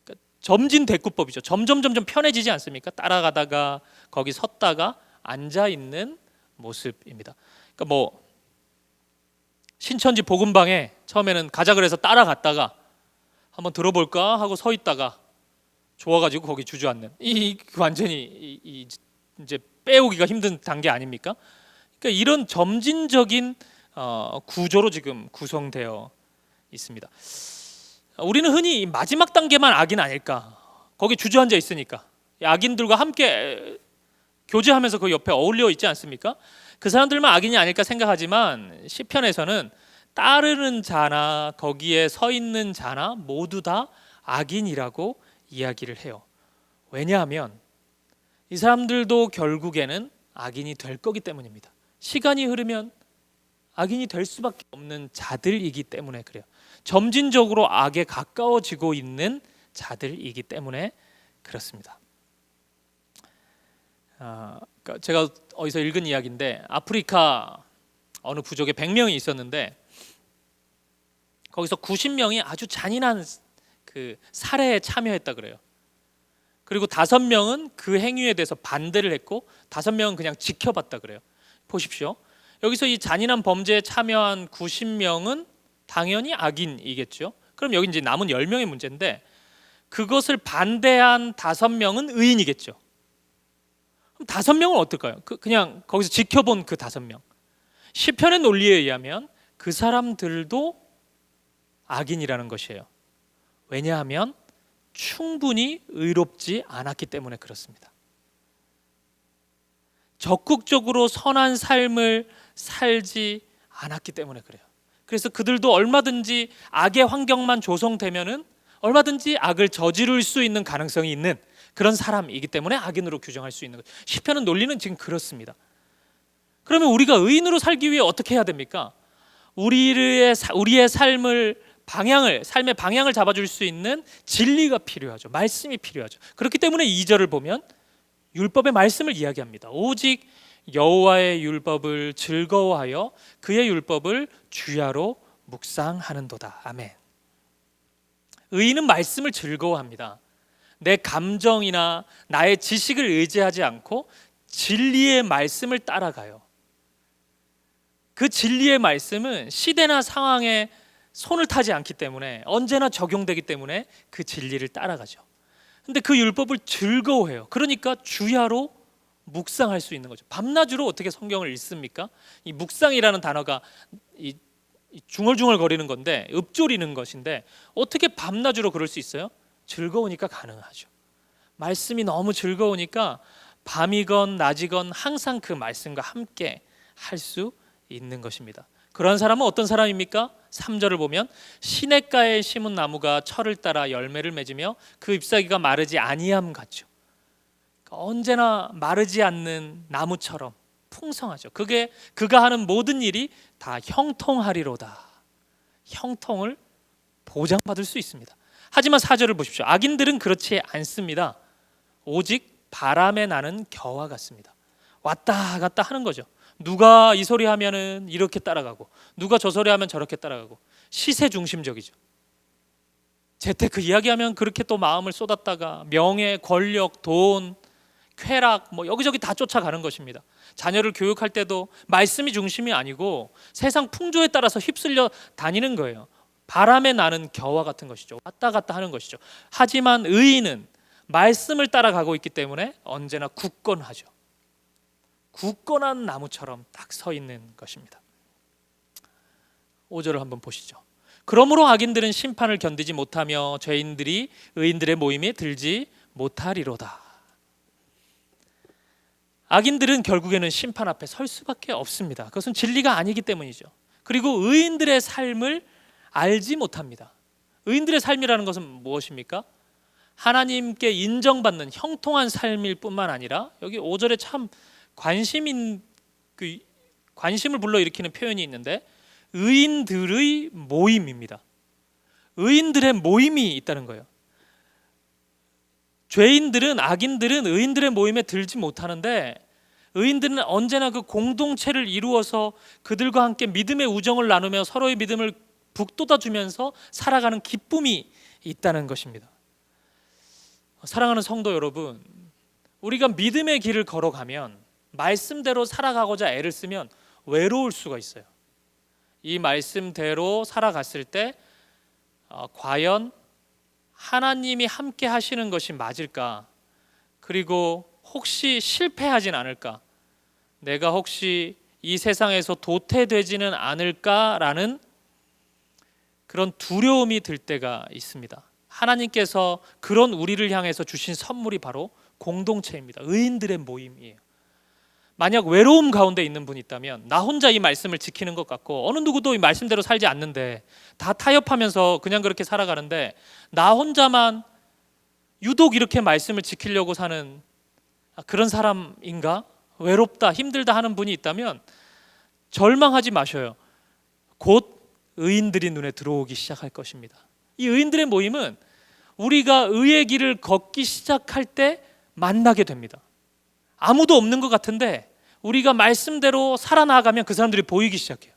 그러니까 점진대꾸법이죠. 점점 편해지지 않습니까? 따라가다가 거기 섰다가 앉아 있는 모습입니다. 그러니까 뭐 신천지 복음방에 처음에는 가자 그래서 따라갔다가 한번 들어볼까 하고 서 있다가 좋아가지고 거기 주저앉는, 이 완전히 이제 빼오기가 힘든 단계 아닙니까? 그러니까 이런 점진적인 구조로 지금 구성되어 있습니다. 우리는 흔히 마지막 단계만 악인 아닐까, 거기 주저앉아 있으니까 악인들과 함께 교제하면서 그 옆에 어울려 있지 않습니까? 그 사람들만 악인이 아닐까 생각하지만 시편에서는 따르는 자나 거기에 서 있는 자나 모두 다 악인이라고 이야기를 해요. 왜냐하면 이 사람들도 결국에는 악인이 될 거기 때문입니다. 시간이 흐르면 악인이 될 수밖에 없는 자들이기 때문에 그래요. 점진적으로 악에 가까워지고 있는 자들이기 때문에 그렇습니다. 그러니까 제가 어디서 읽은 이야기인데, 아프리카 어느 부족에 100명이 있었는데 거기서 90명이 아주 잔인한 그 살해에 참여했다 그래요. 그리고 5명은 그 행위에 대해서 반대를 했고 5명은 그냥 지켜봤다 그래요. 보십시오. 여기서 이 잔인한 범죄에 참여한 90명은 당연히 악인이겠죠. 그럼 여기 이제 남은 10명의 문제인데 그것을 반대한 5명은 의인이겠죠. 그럼 5명은 어떨까요? 그냥 거기서 지켜본 그 5명. 시편의 논리에 의하면 그 사람들도 악인이라는 것이에요. 왜냐하면 충분히 의롭지 않았기 때문에 그렇습니다. 적극적으로 선한 삶을 살지 않았기 때문에 그래요. 그래서 그들도 얼마든지 악의 환경만 조성되면은 얼마든지 악을 저지를 수 있는 가능성이 있는 그런 사람이기 때문에 악인으로 규정할 수 있는 거예요. 시편의 논리는 지금 그렇습니다. 그러면 우리가 의인으로 살기 위해 어떻게 해야 됩니까? 우리의 삶의 방향을 잡아줄 수 있는 진리가 필요하죠. 말씀이 필요하죠. 그렇기 때문에 2절을 보면 율법의 말씀을 이야기합니다. 오직 여호와의 율법을 즐거워하여 그의 율법을 주야로 묵상하는도다. 아멘. 의인은 말씀을 즐거워합니다. 내 감정이나 나의 지식을 의지하지 않고 진리의 말씀을 따라가요. 그 진리의 말씀은 시대나 상황에 손을 타지 않기 때문에 언제나 적용되기 때문에 그 진리를 따라가죠. 근데 그 율법을 즐거워해요. 그러니까 주야로 묵상할 수 있는 거죠. 밤낮으로 어떻게 성경을 읽습니까? 이 묵상이라는 단어가 이 중얼중얼 거리는 건데, 읊조리는 것인데 어떻게 밤낮으로 그럴 수 있어요? 즐거우니까 가능하죠. 말씀이 너무 즐거우니까 밤이건 낮이건 항상 그 말씀과 함께 할 수 있는 것입니다. 그런 사람은 어떤 사람입니까? 3절을 보면 시냇가에 심은 나무가 철을 따라 열매를 맺으며 그 잎사귀가 마르지 아니함 같죠. 그러니까 언제나 마르지 않는 나무처럼 풍성하죠. 그가 하는 모든 일이 다 형통하리로다. 형통을 보장받을 수 있습니다. 하지만 4절을 보십시오. 악인들은 그렇지 않습니다. 오직 바람에 나는 겨와 같습니다. 왔다 갔다 하는 거죠. 누가 이 소리 하면은 이렇게 따라가고 누가 저 소리 하면 저렇게 따라가고 시세 중심적이죠. 재테크 이야기하면 그렇게 또 마음을 쏟았다가 명예, 권력, 돈, 쾌락 뭐 여기저기 다 쫓아가는 것입니다. 자녀를 교육할 때도 말씀이 중심이 아니고 세상 풍조에 따라서 휩쓸려 다니는 거예요. 바람에 나는 겨와 같은 것이죠. 왔다 갔다 하는 것이죠. 하지만 의인은 말씀을 따라가고 있기 때문에 언제나 굳건하죠. 굳건한 나무처럼 딱 서 있는 것입니다. 5절을 한번 보시죠. 그러므로 악인들은 심판을 견디지 못하며 죄인들이 의인들의 모임에 들지 못하리로다. 악인들은 결국에는 심판 앞에 설 수밖에 없습니다. 그것은 진리가 아니기 때문이죠. 그리고 의인들의 삶을 알지 못합니다. 의인들의 삶이라는 것은 무엇입니까? 하나님께 인정받는 형통한 삶일 뿐만 아니라 여기 5절에 참 관심을 불러일으키는 표현이 있는데 의인들의 모임입니다. 의인들의 모임이 있다는 거예요. 죄인들은, 악인들은 의인들의 모임에 들지 못하는데 의인들은 언제나 그 공동체를 이루어서 그들과 함께 믿음의 우정을 나누며 서로의 믿음을 북돋아주면서 살아가는 기쁨이 있다는 것입니다. 사랑하는 성도 여러분, 우리가 믿음의 길을 걸어가면 말씀대로 살아가고자 애를 쓰면 외로울 수가 있어요. 이 말씀대로 살아갔을 때 과연 하나님이 함께 하시는 것이 맞을까? 그리고 혹시 실패하진 않을까? 내가 혹시 이 세상에서 도태되지는 않을까라는 그런 두려움이 들 때가 있습니다. 하나님께서 그런 우리를 향해서 주신 선물이 바로 공동체입니다. 의인들의 모임이에요. 만약 외로움 가운데 있는 분이 있다면 나 혼자 이 말씀을 지키는 것 같고 어느 누구도 이 말씀대로 살지 않는데 다 타협하면서 그냥 그렇게 살아가는데 나 혼자만 유독 이렇게 말씀을 지키려고 사는 그런 사람인가? 외롭다, 힘들다 하는 분이 있다면 절망하지 마셔요. 곧 의인들이 눈에 들어오기 시작할 것입니다. 이 의인들의 모임은 우리가 의의 길을 걷기 시작할 때 만나게 됩니다. 아무도 없는 것 같은데 우리가 말씀대로 살아나가면 그 사람들이 보이기 시작해요.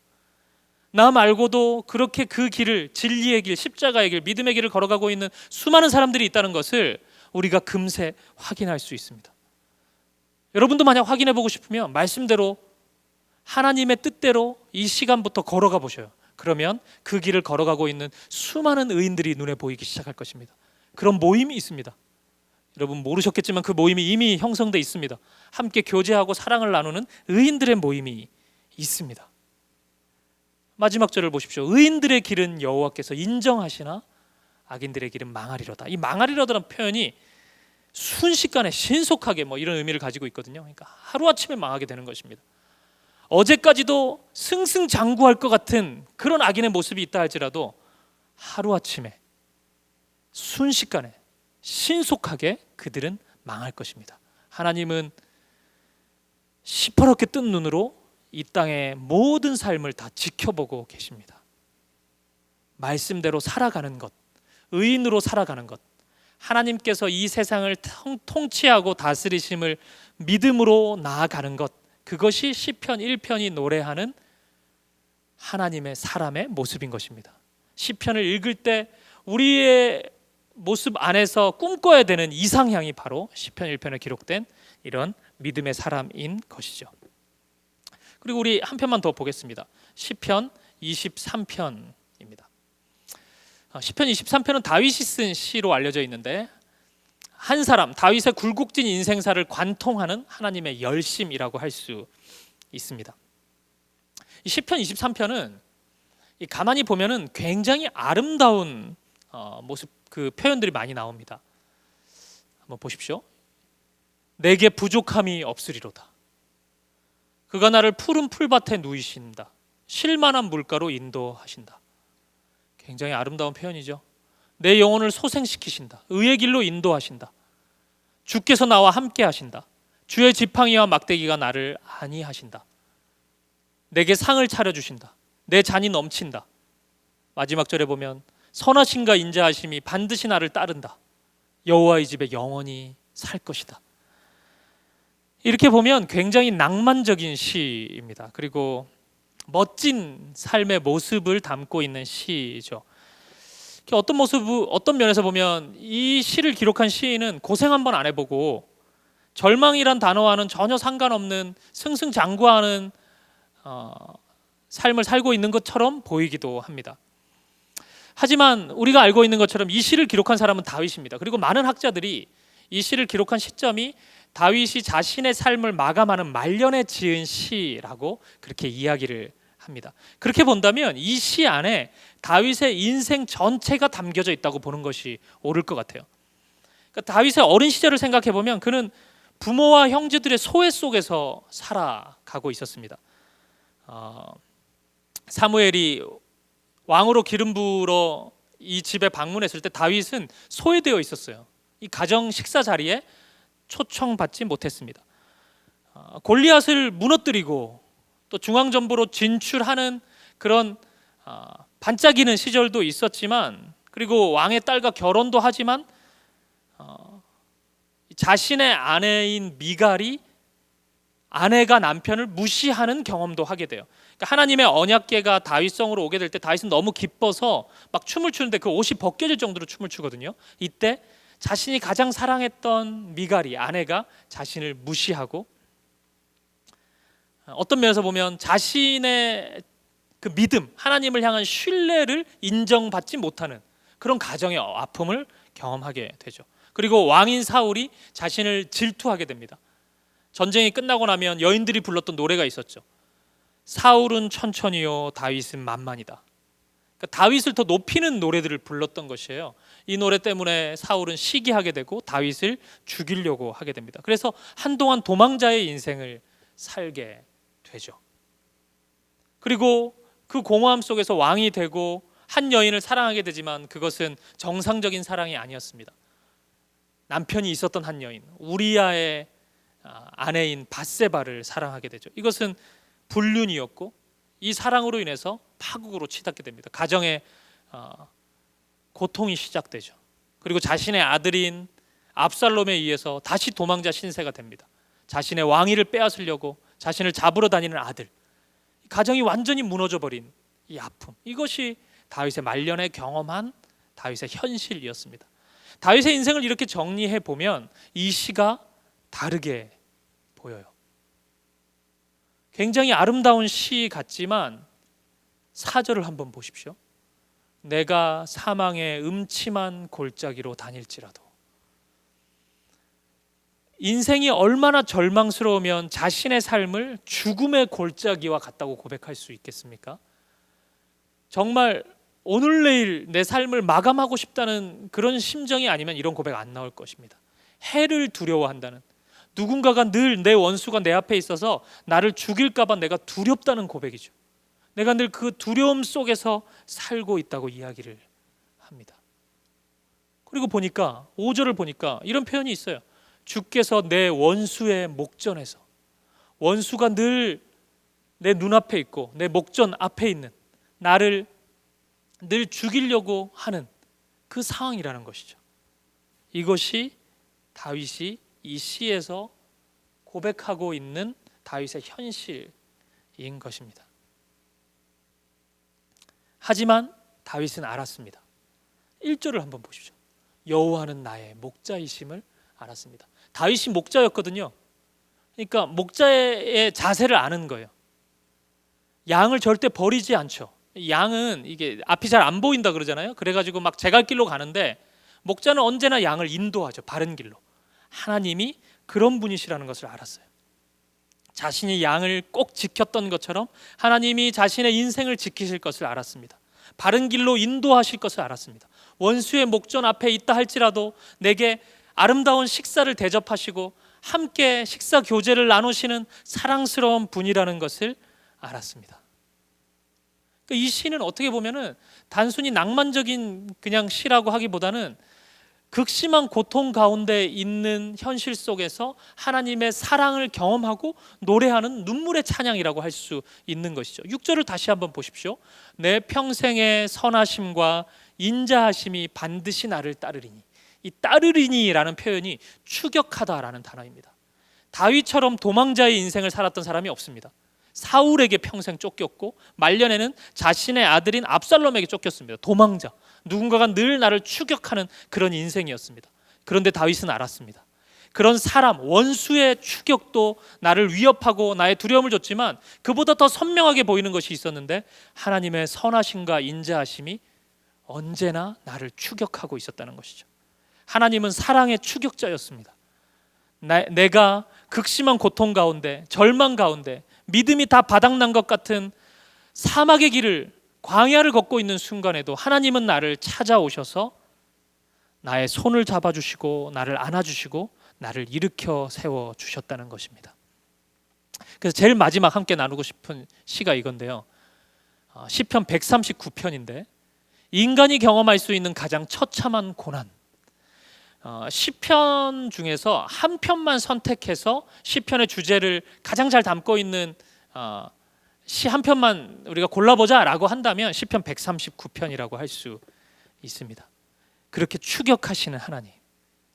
나 말고도 그렇게 그 길을, 진리의 길, 십자가의 길, 믿음의 길을 걸어가고 있는 수많은 사람들이 있다는 것을 우리가 금세 확인할 수 있습니다. 여러분도 만약 확인해 보고 싶으면 말씀대로 하나님의 뜻대로 이 시간부터 걸어가 보셔요. 그러면 그 길을 걸어가고 있는 수많은 의인들이 눈에 보이기 시작할 것입니다. 그런 모임이 있습니다. 여러분 모르셨겠지만 그 모임이 이미 형성돼 있습니다. 함께 교제하고 사랑을 나누는 의인들의 모임이 있습니다. 마지막 절을 보십시오. 의인들의 길은 여호와께서 인정하시나 악인들의 길은 망하리로다. 이 망하리로다라는 표현이 순식간에 신속하게 이런 의미를 가지고 있거든요. 그러니까 하루아침에 망하게 되는 것입니다. 어제까지도 승승장구할 것 같은 그런 악인의 모습이 있다 할지라도 하루아침에 순식간에 신속하게 그들은 망할 것입니다. 하나님은 시퍼렇게 뜬 눈으로 이 땅의 모든 삶을 다 지켜보고 계십니다. 말씀대로 살아가는 것, 의인으로 살아가는 것, 하나님께서 이 세상을 통치하고 다스리심을 믿음으로 나아가는 것, 그것이 시편 1편이 노래하는 하나님의 사람의 모습인 것입니다. 시편을 읽을 때 우리의 모습 안에서 꿈꿔야 되는 이상향이 바로 시편 1편에 기록된 이런 믿음의 사람인 것이죠. 그리고 우리 한 편만 더 보겠습니다. 시편 23편입니다. 시편 23편은 다윗이 쓴 시로 알려져 있는데 한 사람, 다윗의 굴곡진 인생사를 관통하는 하나님의 열심이라고 할 수 있습니다. 이 시편 23편은 가만히 보면은 굉장히 아름다운 모습, 그 표현들이 많이 나옵니다. 한번 보십시오. 내게 부족함이 없으리로다. 그가 나를 푸른 풀밭에 누이신다. 쉴만한 물가로 인도하신다. 굉장히 아름다운 표현이죠. 내 영혼을 소생시키신다. 의의 길로 인도하신다. 주께서 나와 함께 하신다. 주의 지팡이와 막대기가 나를 안위하신다. 내게 상을 차려주신다. 내 잔이 넘친다. 마지막 절에 보면 선하심과 인자하심이 반드시 나를 따른다. 여호와의 집에 영원히 살 것이다. 이렇게 보면 굉장히 낭만적인 시입니다. 그리고 멋진 삶의 모습을 담고 있는 시죠. 어떤 면에서 보면 이 시를 기록한 시인은 고생 한번 안 해보고 절망이란 단어와는 전혀 상관없는 승승장구하는 삶을 살고 있는 것처럼 보이기도 합니다. 하지만 우리가 알고 있는 것처럼 이 시를 기록한 사람은 다윗입니다. 그리고 많은 학자들이 이 시를 기록한 시점이 다윗이 자신의 삶을 마감하는 말년에 지은 시라고 그렇게 이야기를 합니다. 그렇게 본다면 이 시 안에 다윗의 인생 전체가 담겨져 있다고 보는 것이 옳을 것 같아요. 그러니까 다윗의 어린 시절을 생각해 보면 그는 부모와 형제들의 소외 속에서 살아가고 있었습니다. 사무엘이 왕으로 기름 부으러 이 집에 방문했을 때 다윗은 소외되어 있었어요. 이 가정 식사 자리에 초청받지 못했습니다. 골리앗을 무너뜨리고 또 중앙정부로 진출하는 그런 반짝이는 시절도 있었지만, 그리고 왕의 딸과 결혼도 하지만 자신의 아내인 미갈이 아내가 남편을 무시하는 경험도 하게 돼요. 그러니까 하나님의 언약궤가 다윗성으로 오게 될 때 다윗은 너무 기뻐서 막 춤을 추는데 그 옷이 벗겨질 정도로 춤을 추거든요. 이때 자신이 가장 사랑했던 미갈이, 아내가 자신을 무시하고, 어떤 면에서 보면 자신의 그 믿음, 하나님을 향한 신뢰를 인정받지 못하는 그런 가정의 아픔을 경험하게 되죠. 그리고 왕인 사울이 자신을 질투하게 됩니다. 전쟁이 끝나고 나면 여인들이 불렀던 노래가 있었죠. 사울은 천천히요, 다윗은 만만이다. 그러니까 다윗을 더 높이는 노래들을 불렀던 것이에요. 이 노래 때문에 사울은 시기하게 되고 다윗을 죽이려고 하게 됩니다. 그래서 한동안 도망자의 인생을 살게 되죠. 그리고 그 공허함 속에서 왕이 되고 한 여인을 사랑하게 되지만 그것은 정상적인 사랑이 아니었습니다. 남편이 있었던 한 여인, 우리아의 아내인 밧세바를 사랑하게 되죠. 이것은 불륜이었고 이 사랑으로 인해서 파국으로 치닫게 됩니다. 가정의 고통이 시작되죠. 그리고 자신의 아들인 압살롬에 의해서 다시 도망자 신세가 됩니다. 자신의 왕위를 빼앗으려고 자신을 잡으러 다니는 아들, 가정이 완전히 무너져버린 이 아픔, 이것이 다윗의 말년에 경험한 다윗의 현실이었습니다. 다윗의 인생을 이렇게 정리해 보면 이 시가 다르게 보여요. 굉장히 아름다운 시 같지만 4절을 한번 보십시오. 내가 사망의 음침한 골짜기로 다닐지라도. 인생이 얼마나 절망스러우면 자신의 삶을 죽음의 골짜기와 같다고 고백할 수 있겠습니까? 정말 오늘 내일 내 삶을 마감하고 싶다는 그런 심정이 아니면 이런 고백 안 나올 것입니다. 해를 두려워한다는, 누군가가 늘 내 원수가 내 앞에 있어서 나를 죽일까 봐 내가 두렵다는 고백이죠. 내가 늘 그 두려움 속에서 살고 있다고 이야기를 합니다. 그리고 보니까 5절을 보니까 이런 표현이 있어요. 주께서 내 원수의 목전에서, 원수가 늘 내 눈앞에 있고 내 목전 앞에 있는 나를 늘 죽이려고 하는 그 상황이라는 것이죠. 이것이 다윗이 이 시에서 고백하고 있는 다윗의 현실인 것입니다. 하지만 다윗은 알았습니다. 1절을 한번 보십시오. 여호와는 나의 목자이심을 알았습니다. 다윗이 목자였거든요. 그러니까 목자의 자세를 아는 거예요. 양을 절대 버리지 않죠. 양은 이게 앞이 잘 안 보인다 그러잖아요. 그래가지고 막 제갈 길로 가는데 목자는 언제나 양을 인도하죠. 바른 길로. 하나님이 그런 분이시라는 것을 알았어요. 자신이 양을 꼭 지켰던 것처럼 하나님이 자신의 인생을 지키실 것을 알았습니다. 바른 길로 인도하실 것을 알았습니다. 원수의 목전 앞에 있다 할지라도 내게 아름다운 식사를 대접하시고 함께 식사 교제를 나누시는 사랑스러운 분이라는 것을 알았습니다. 이 시는 어떻게 보면은 단순히 낭만적인 그냥 시라고 하기보다는 극심한 고통 가운데 있는 현실 속에서 하나님의 사랑을 경험하고 노래하는 눈물의 찬양이라고 할 수 있는 것이죠. 6절을 다시 한번 보십시오. 내 평생의 선하심과 인자하심이 반드시 나를 따르리니. 이 따르리니라는 표현이 추격하다라는 단어입니다. 다윗처럼 도망자의 인생을 살았던 사람이 없습니다. 사울에게 평생 쫓겼고 말년에는 자신의 아들인 압살롬에게 쫓겼습니다. 도망자, 누군가가 늘 나를 추격하는 그런 인생이었습니다. 그런데 다윗은 알았습니다. 그런 사람, 원수의 추격도 나를 위협하고 나의 두려움을 줬지만 그보다 더 선명하게 보이는 것이 있었는데 하나님의 선하심과 인자하심이 언제나 나를 추격하고 있었다는 것이죠. 하나님은 사랑의 추격자였습니다. 내가 극심한 고통 가운데, 절망 가운데, 믿음이 다 바닥난 것 같은 사막의 길을, 광야를 걷고 있는 순간에도 하나님은 나를 찾아오셔서 나의 손을 잡아주시고 나를 안아주시고 나를 일으켜 세워 주셨다는 것입니다. 그래서 제일 마지막 함께 나누고 싶은 시가 이건데요. 시편 139편인데 인간이 경험할 수 있는 가장 처참한 고난. 시편 중에서 한 편만 선택해서 시편의 주제를 가장 잘 담고 있는 시 한 편만 우리가 골라보자라고 한다면 시편 139편이라고 할 수 있습니다. 그렇게 추격하시는 하나님.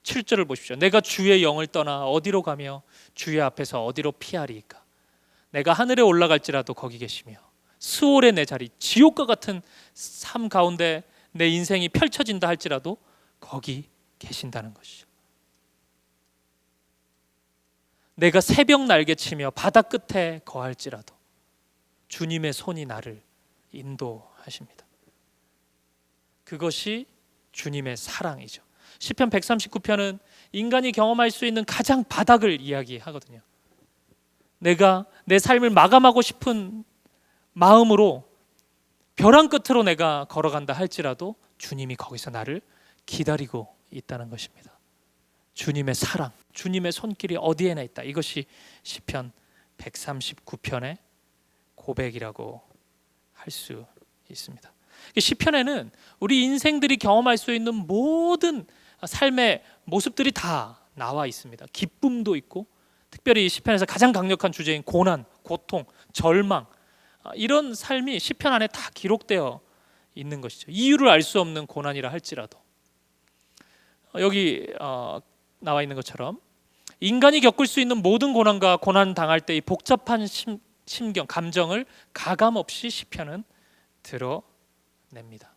7절을 보십시오. 내가 주의 영을 떠나 어디로 가며 주의 앞에서 어디로 피하리이까. 내가 하늘에 올라갈지라도 거기 계시며 스올의 내 자리, 지옥과 같은 삶 가운데 내 인생이 펼쳐진다 할지라도 거기 계신다는 것이죠. 내가 새벽 날개치며 바다 끝에 거할지라도 주님의 손이 나를 인도하십니다. 그것이 주님의 사랑이죠. 시편 139편은 인간이 경험할 수 있는 가장 바닥을 이야기하거든요. 내가 내 삶을 마감하고 싶은 마음으로 벼랑 끝으로 내가 걸어간다 할지라도 주님이 거기서 나를 기다리고 있다는 것입니다. 주님의 사랑, 주님의 손길이 어디에나 있다. 이것이 시편 139편의 고백이라고 할 수 있습니다. 시편에는 우리 인생들이 경험할 수 있는 모든 삶의 모습들이 다 나와 있습니다. 기쁨도 있고, 특별히 시편에서 가장 강력한 주제인 고난, 고통, 절망, 이런 삶이 시편 안에 다 기록되어 있는 것이죠. 이유를 알 수 없는 고난이라 할지라도 여기 나와 있는 것처럼 인간이 겪을 수 있는 모든 고난과 고난 당할 때의 복잡한 심경, 감정을 가감 없이 시편은 드러냅니다.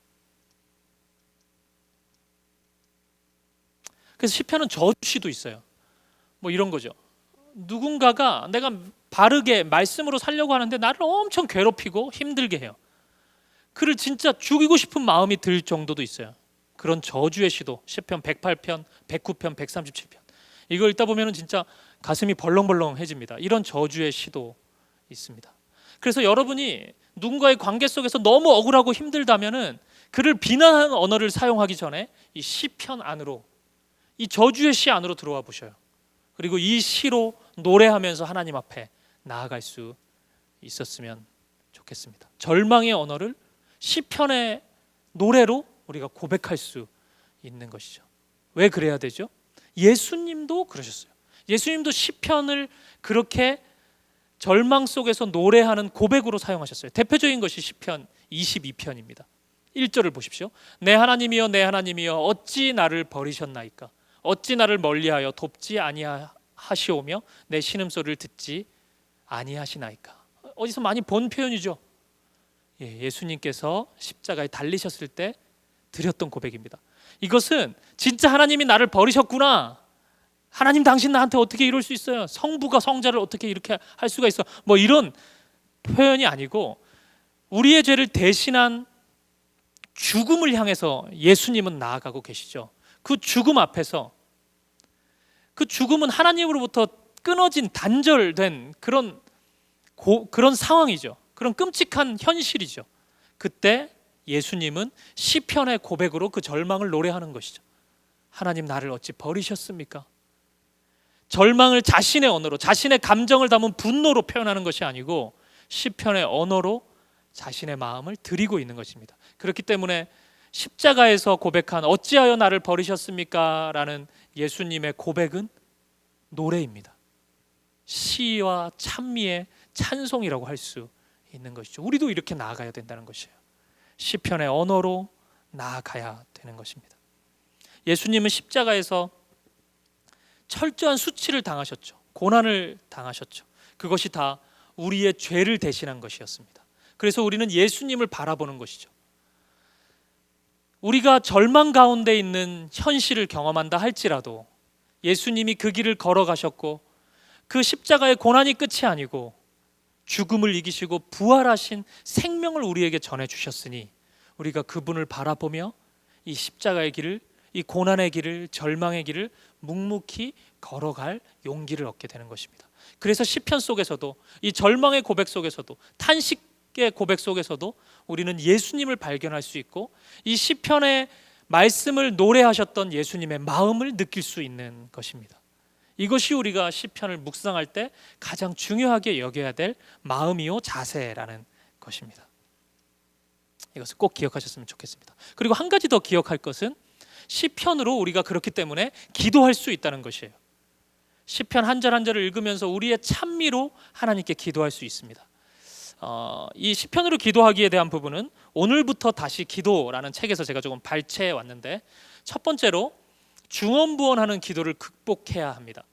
그래서 시편은 저주시도 있어요. 뭐 이런 거죠. 누군가가 내가 바르게 말씀으로 살려고 하는데 나를 엄청 괴롭히고 힘들게 해요. 그를 진짜 죽이고 싶은 마음이 들 정도도 있어요. 그런 저주의 시도, 시편 108편, 109편, 137편. 이걸 읽다 보면 진짜 가슴이 벌렁벌렁해집니다. 이런 저주의 시도 있습니다. 그래서 여러분이 누군가의 관계 속에서 너무 억울하고 힘들다면은 그를 비난하는 언어를 사용하기 전에 이 시편 안으로, 이 저주의 시 안으로 들어와 보셔요. 그리고 이 시로 노래하면서 하나님 앞에 나아갈 수 있었으면 좋겠습니다. 절망의 언어를 시편의 노래로 우리가 고백할 수 있는 것이죠. 왜 그래야 되죠? 예수님도 그러셨어요. 예수님도 시편을 그렇게 절망 속에서 노래하는 고백으로 사용하셨어요. 대표적인 것이 시편 22편입니다. 1절을 보십시오. 내 하나님이여 내 하나님이여 어찌 나를 버리셨나이까. 어찌 나를 멀리하여 돕지 아니하시오며 내 신음소리를 듣지 아니하시나이까. 어디서 많이 본 표현이죠. 예수님께서 십자가에 달리셨을 때 드렸던 고백입니다. 이것은 진짜 하나님이 나를 버리셨구나. 하나님 당신 나한테 어떻게 이럴 수 있어요? 성부가 성자를 어떻게 이렇게 할 수가 있어? 뭐 이런 표현이 아니고 우리의 죄를 대신한 죽음을 향해서 예수님은 나아가고 계시죠. 그 죽음 앞에서, 그 죽음은 하나님으로부터 끊어진 단절된 그런 상황이죠. 그런 끔찍한 현실이죠. 그때 예수님은 시편의 고백으로 그 절망을 노래하는 것이죠. 하나님 나를 어찌 버리셨습니까? 절망을 자신의 언어로, 자신의 감정을 담은 분노로 표현하는 것이 아니고 시편의 언어로 자신의 마음을 드리고 있는 것입니다. 그렇기 때문에 십자가에서 고백한 어찌하여 나를 버리셨습니까? 라는 예수님의 고백은 노래입니다. 시와 찬미의 찬송이라고 할 수 있는 것이죠. 우리도 이렇게 나아가야 된다는 것이에요. 시편의 언어로 나아가야 되는 것입니다. 예수님은 십자가에서 철저한 수치를 당하셨죠. 고난을 당하셨죠. 그것이 다 우리의 죄를 대신한 것이었습니다. 그래서 우리는 예수님을 바라보는 것이죠. 우리가 절망 가운데 있는 현실을 경험한다 할지라도 예수님이 그 길을 걸어가셨고 그 십자가의 고난이 끝이 아니고 죽음을 이기시고 부활하신 생명을 우리에게 전해주셨으니 우리가 그분을 바라보며 이 십자가의 길을, 이 고난의 길을, 절망의 길을 묵묵히 걸어갈 용기를 얻게 되는 것입니다. 그래서 시편 속에서도, 이 절망의 고백 속에서도, 탄식의 고백 속에서도 우리는 예수님을 발견할 수 있고 이 시편의 말씀을 노래하셨던 예수님의 마음을 느낄 수 있는 것입니다. 이것이 우리가 시편을 묵상할 때 가장 중요하게 여겨야 될 마음이요 자세라는 것입니다. 이것을 꼭 기억하셨으면 좋겠습니다. 그리고 한 가지 더 기억할 것은 시편으로 우리가 그렇기 때문에 기도할 수 있다는 것이에요. 시편 한 절 한 절을 읽으면서 우리의 찬미로 하나님께 기도할 수 있습니다. 이 시편으로 기도하기에 대한 부분은 오늘부터 다시 기도라는 책에서 제가 조금 발췌해 왔는데, 첫 번째로 중언부언하는 기도를 극복해야 합니다.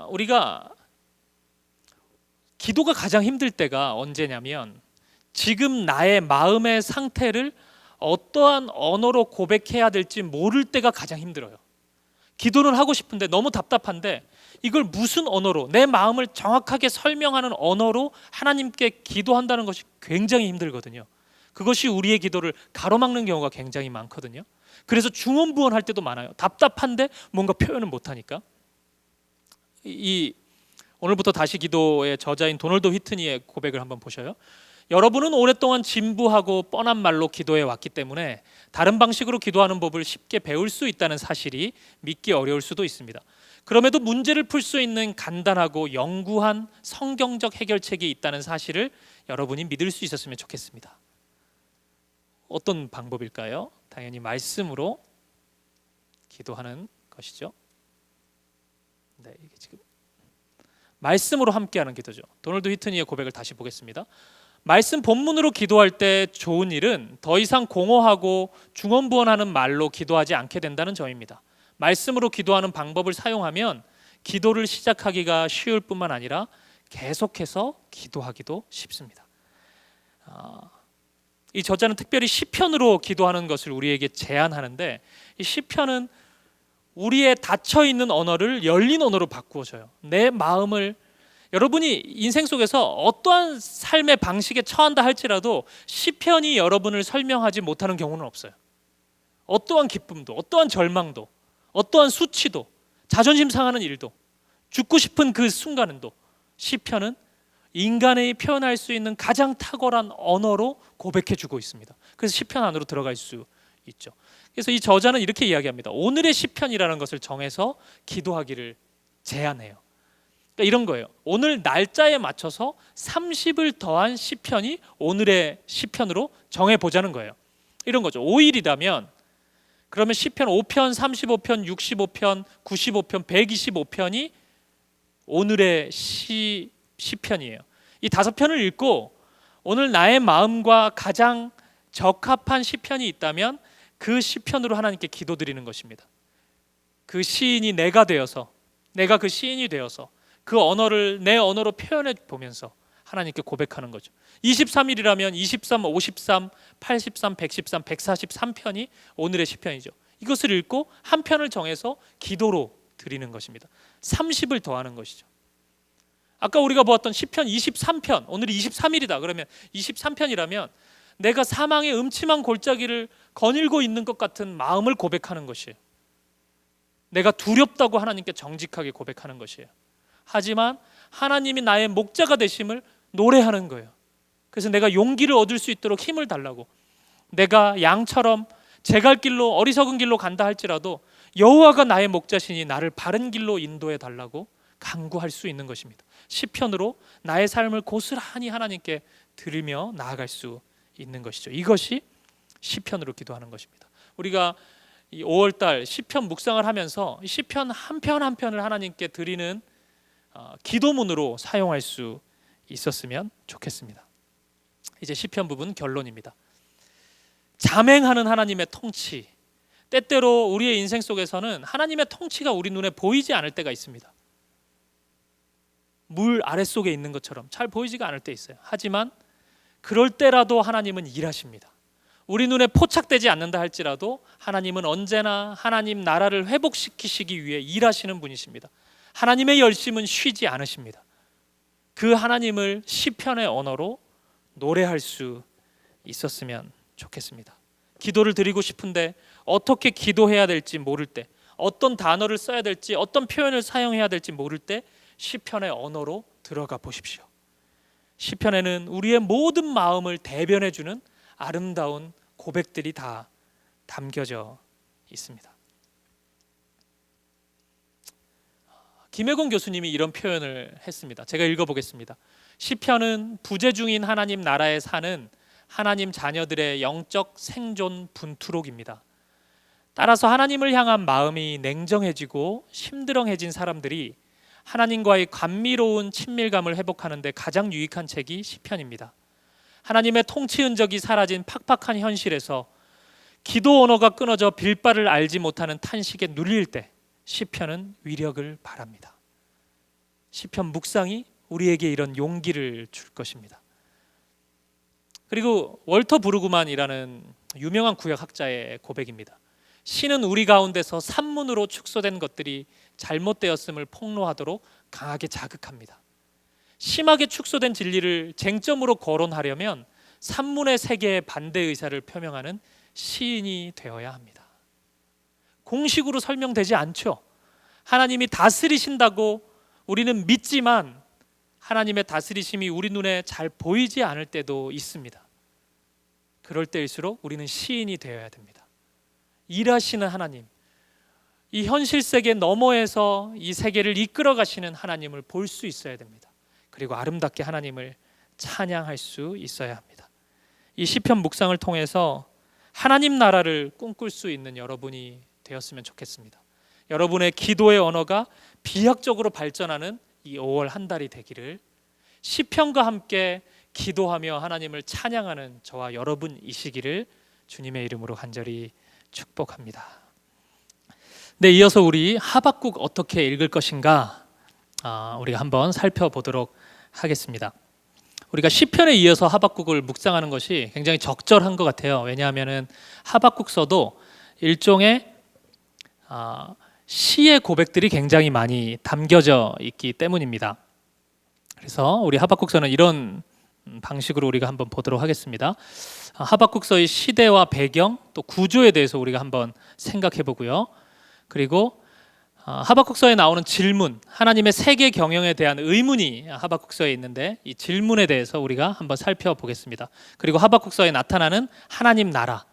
우리가 기도가 가장 힘들 때가 언제냐면 지금 나의 마음의 상태를 어떠한 언어로 고백해야 될지 모를 때가 가장 힘들어요. 기도를 하고 싶은데 너무 답답한데 이걸 무슨 언어로, 내 마음을 정확하게 설명하는 언어로 하나님께 기도한다는 것이 굉장히 힘들거든요. 그것이 우리의 기도를 가로막는 경우가 굉장히 많거든요. 그래서 중언부언할 때도 많아요. 답답한데 뭔가 표현을 못하니까. 오늘부터 다시 기도의 저자인 도널드 휘트니의 고백을 한번 보셔요. 여러분은 오랫동안 진부하고 뻔한 말로 기도해 왔기 때문에 다른 방식으로 기도하는 법을 쉽게 배울 수 있다는 사실이 믿기 어려울 수도 있습니다. 그럼에도 문제를 풀 수 있는 간단하고 영구한 성경적 해결책이 있다는 사실을 여러분이 믿을 수 있었으면 좋겠습니다. 어떤 방법일까요? 당연히 말씀으로 기도하는 것이죠. 네, 이게 지금 말씀으로 함께하는 기도죠. 도널드 휘트니의 고백을 다시 보겠습니다. 말씀 본문으로 기도할 때 좋은 일은 더 이상 공허하고 중언부언하는 말로 기도하지 않게 된다는 점입니다. 말씀으로 기도하는 방법을 사용하면 기도를 시작하기가 쉬울 뿐만 아니라 계속해서 기도하기도 쉽습니다. 이 저자는 특별히 시편으로 기도하는 것을 우리에게 제안하는데, 이 시편은 우리의 닫혀있는 언어를 열린 언어로 바꾸어줘요. 내 마음을, 여러분이 인생 속에서 어떠한 삶의 방식에 처한다 할지라도 시편이 여러분을 설명하지 못하는 경우는 없어요. 어떠한 기쁨도, 어떠한 절망도, 어떠한 수치도, 자존심 상하는 일도, 죽고 싶은 그 순간도 시편은 인간이 표현할 수 있는 가장 탁월한 언어로 고백해주고 있습니다. 그래서 시편 안으로 들어갈 수 있죠. 그래서 이 저자는 이렇게 이야기합니다. 오늘의 시편이라는 것을 정해서 기도하기를 제안해요. 그러니까 이런 거예요. 오늘 날짜에 맞춰서 30을 더한 시편이 오늘의 시편으로 정해보자는 거예요. 이런 거죠. 5일이라면 그러면 시편 5편, 35편, 65편, 95편, 125편이 오늘의 시편이에요. 이 5편을 읽고 오늘 나의 마음과 가장 적합한 시편이 있다면 그 시편으로 하나님께 기도드리는 것입니다. 그 시인이 내가 되어서, 내가 그 시인이 되어서 그 언어를 내 언어로 표현해 보면서 하나님께 고백하는 거죠. 23일이라면 23, 53, 83, 113, 143편이 오늘의 시편이죠. 이것을 읽고 한 편을 정해서 기도로 드리는 것입니다. 30을 더하는 것이죠. 아까 우리가 보았던 시편 23편, 오늘이 23일이다 그러면 23편이라면 내가 사망의 음침한 골짜기를 거닐고 있는 것 같은 마음을 고백하는 것이에요. 내가 두렵다고 하나님께 정직하게 고백하는 것이에요. 하지만 하나님이 나의 목자가 되심을 노래하는 거예요. 그래서 내가 용기를 얻을 수 있도록 힘을 달라고, 내가 양처럼 제 갈 길로, 어리석은 길로 간다 할지라도 여호와가 나의 목자시니 나를 바른 길로 인도해 달라고 간구할 수 있는 것입니다. 시편으로 나의 삶을 고스란히 하나님께 드리며 나아갈 수 있는 것이죠. 이것이 시편으로 기도하는 것입니다. 우리가 이 5월달 시편 묵상을 하면서 시편 한 편 한 편을 하나님께 드리는 기도문으로 사용할 수 있었으면 좋겠습니다. 이제 시편 부분 결론입니다. 잠행하는 하나님의 통치, 때때로 우리의 인생 속에서는 하나님의 통치가 우리 눈에 보이지 않을 때가 있습니다. 물 아랫속에 있는 것처럼 잘 보이지가 않을 때 있어요. 하지만 그럴 때라도 하나님은 일하십니다. 우리 눈에 포착되지 않는다 할지라도 하나님은 언제나 하나님 나라를 회복시키시기 위해 일하시는 분이십니다. 하나님의 열심은 쉬지 않으십니다. 그 하나님을 시편의 언어로 노래할 수 있었으면 좋겠습니다. 기도를 드리고 싶은데 어떻게 기도해야 될지 모를 때, 어떤 단어를 써야 될지, 어떤 표현을 사용해야 될지 모를 때 시편의 언어로 들어가 보십시오. 시편에는 우리의 모든 마음을 대변해 주는 아름다운 고백들이 다 담겨져 있습니다. 김혜곤 교수님이 이런 표현을 했습니다. 제가 읽어보겠습니다. 시편은 부재 중인 하나님 나라에 사는 하나님 자녀들의 영적 생존 분투록입니다. 따라서 하나님을 향한 마음이 냉정해지고 심드렁해진 사람들이 하나님과의 감미로운 친밀감을 회복하는 데 가장 유익한 책이 시편입니다. 하나님의 통치 흔적이 사라진 팍팍한 현실에서 기도 언어가 끊어져 빌바를 알지 못하는 탄식에 눌릴 때 시편은 위력을 발합니다. 시편 묵상이 우리에게 이런 용기를 줄 것입니다. 그리고 월터 브루그만이라는 유명한 구약학자의 고백입니다. 신은 우리 가운데서 산문으로 축소된 것들이 잘못되었음을 폭로하도록 강하게 자극합니다. 심하게 축소된 진리를 쟁점으로 거론하려면 산문의 세계의 반대 의사를 표명하는 시인이 되어야 합니다. 공식으로 설명되지 않죠. 하나님이 다스리신다고 우리는 믿지만 하나님의 다스리심이 우리 눈에 잘 보이지 않을 때도 있습니다. 그럴 때일수록 우리는 시인이 되어야 됩니다. 일하시는 하나님, 이 현실 세계 너머에서 이 세계를 이끌어 가시는 하나님을 볼 수 있어야 됩니다. 그리고 아름답게 하나님을 찬양할 수 있어야 합니다. 이 시편 묵상을 통해서 하나님 나라를 꿈꿀 수 있는 여러분이 되었으면 좋겠습니다. 여러분의 기도의 언어가 비약적으로 발전하는 이 5월 한 달이 되기를, 시편과 함께 기도하며 하나님을 찬양하는 저와 여러분이시기를 주님의 이름으로 간절히 축복합니다. 네, 이어서 우리 하박국 어떻게 읽을 것인가 우리가 한번 살펴보도록 하겠습니다. 우리가 시편에 이어서 하박국을 묵상하는 것이 굉장히 적절한 것 같아요. 왜냐하면 하박국서도 일종의 시의 고백들이 굉장히 많이 담겨져 있기 때문입니다. 그래서 우리 하박국서는 이런 방식으로 우리가 한번 보도록 하겠습니다. 하박국서의 시대와 배경 또 구조에 대해서 우리가 한번 생각해 보고요. 그리고 하박국서에 나오는 질문, 하나님의 세계 경영에 대한 의문이 하박국서에 있는데 이 질문에 대해서 우리가 한번 살펴보겠습니다. 그리고 하박국서에 나타나는 하나님 나라,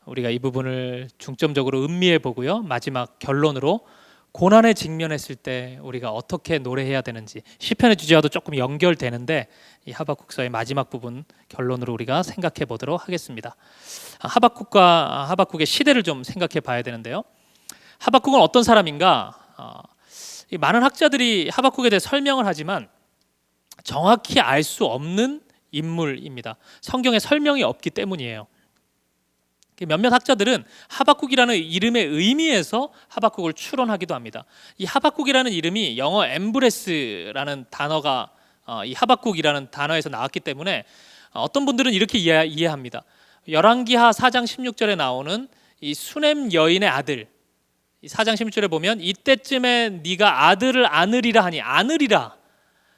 우리가 이 부분을 중점적으로 음미해 보고요. 마지막 결론으로 고난에 직면했을 때 우리가 어떻게 노래해야 되는지, 시편의 주제와도 조금 연결되는데 이 하박국서의 마지막 부분 결론으로 우리가 생각해 보도록 하겠습니다. 하박국과 하박국의 시대를 좀 생각해 봐야 되는데요. 하박국은 어떤 사람인가? 많은 학자들이 하박국에 대해 설명을 하지만 정확히 알 수 없는 인물입니다. 성경에 설명이 없기 때문이에요. 몇몇 학자들은 하박국이라는 이름의 의미에서 하박국을 추론하기도 합니다. 이 하박국이라는 이름이 영어 엠브레스라는 단어가 이 하박국이라는 단어에서 나왔기 때문에 어떤 분들은 이렇게 이해합니다. 열왕기하 4장 16절에 나오는 이 수넴 여인의 아들, 4장 16절에 보면 이때쯤에 네가 아들을 안으리라 하니 안으리라.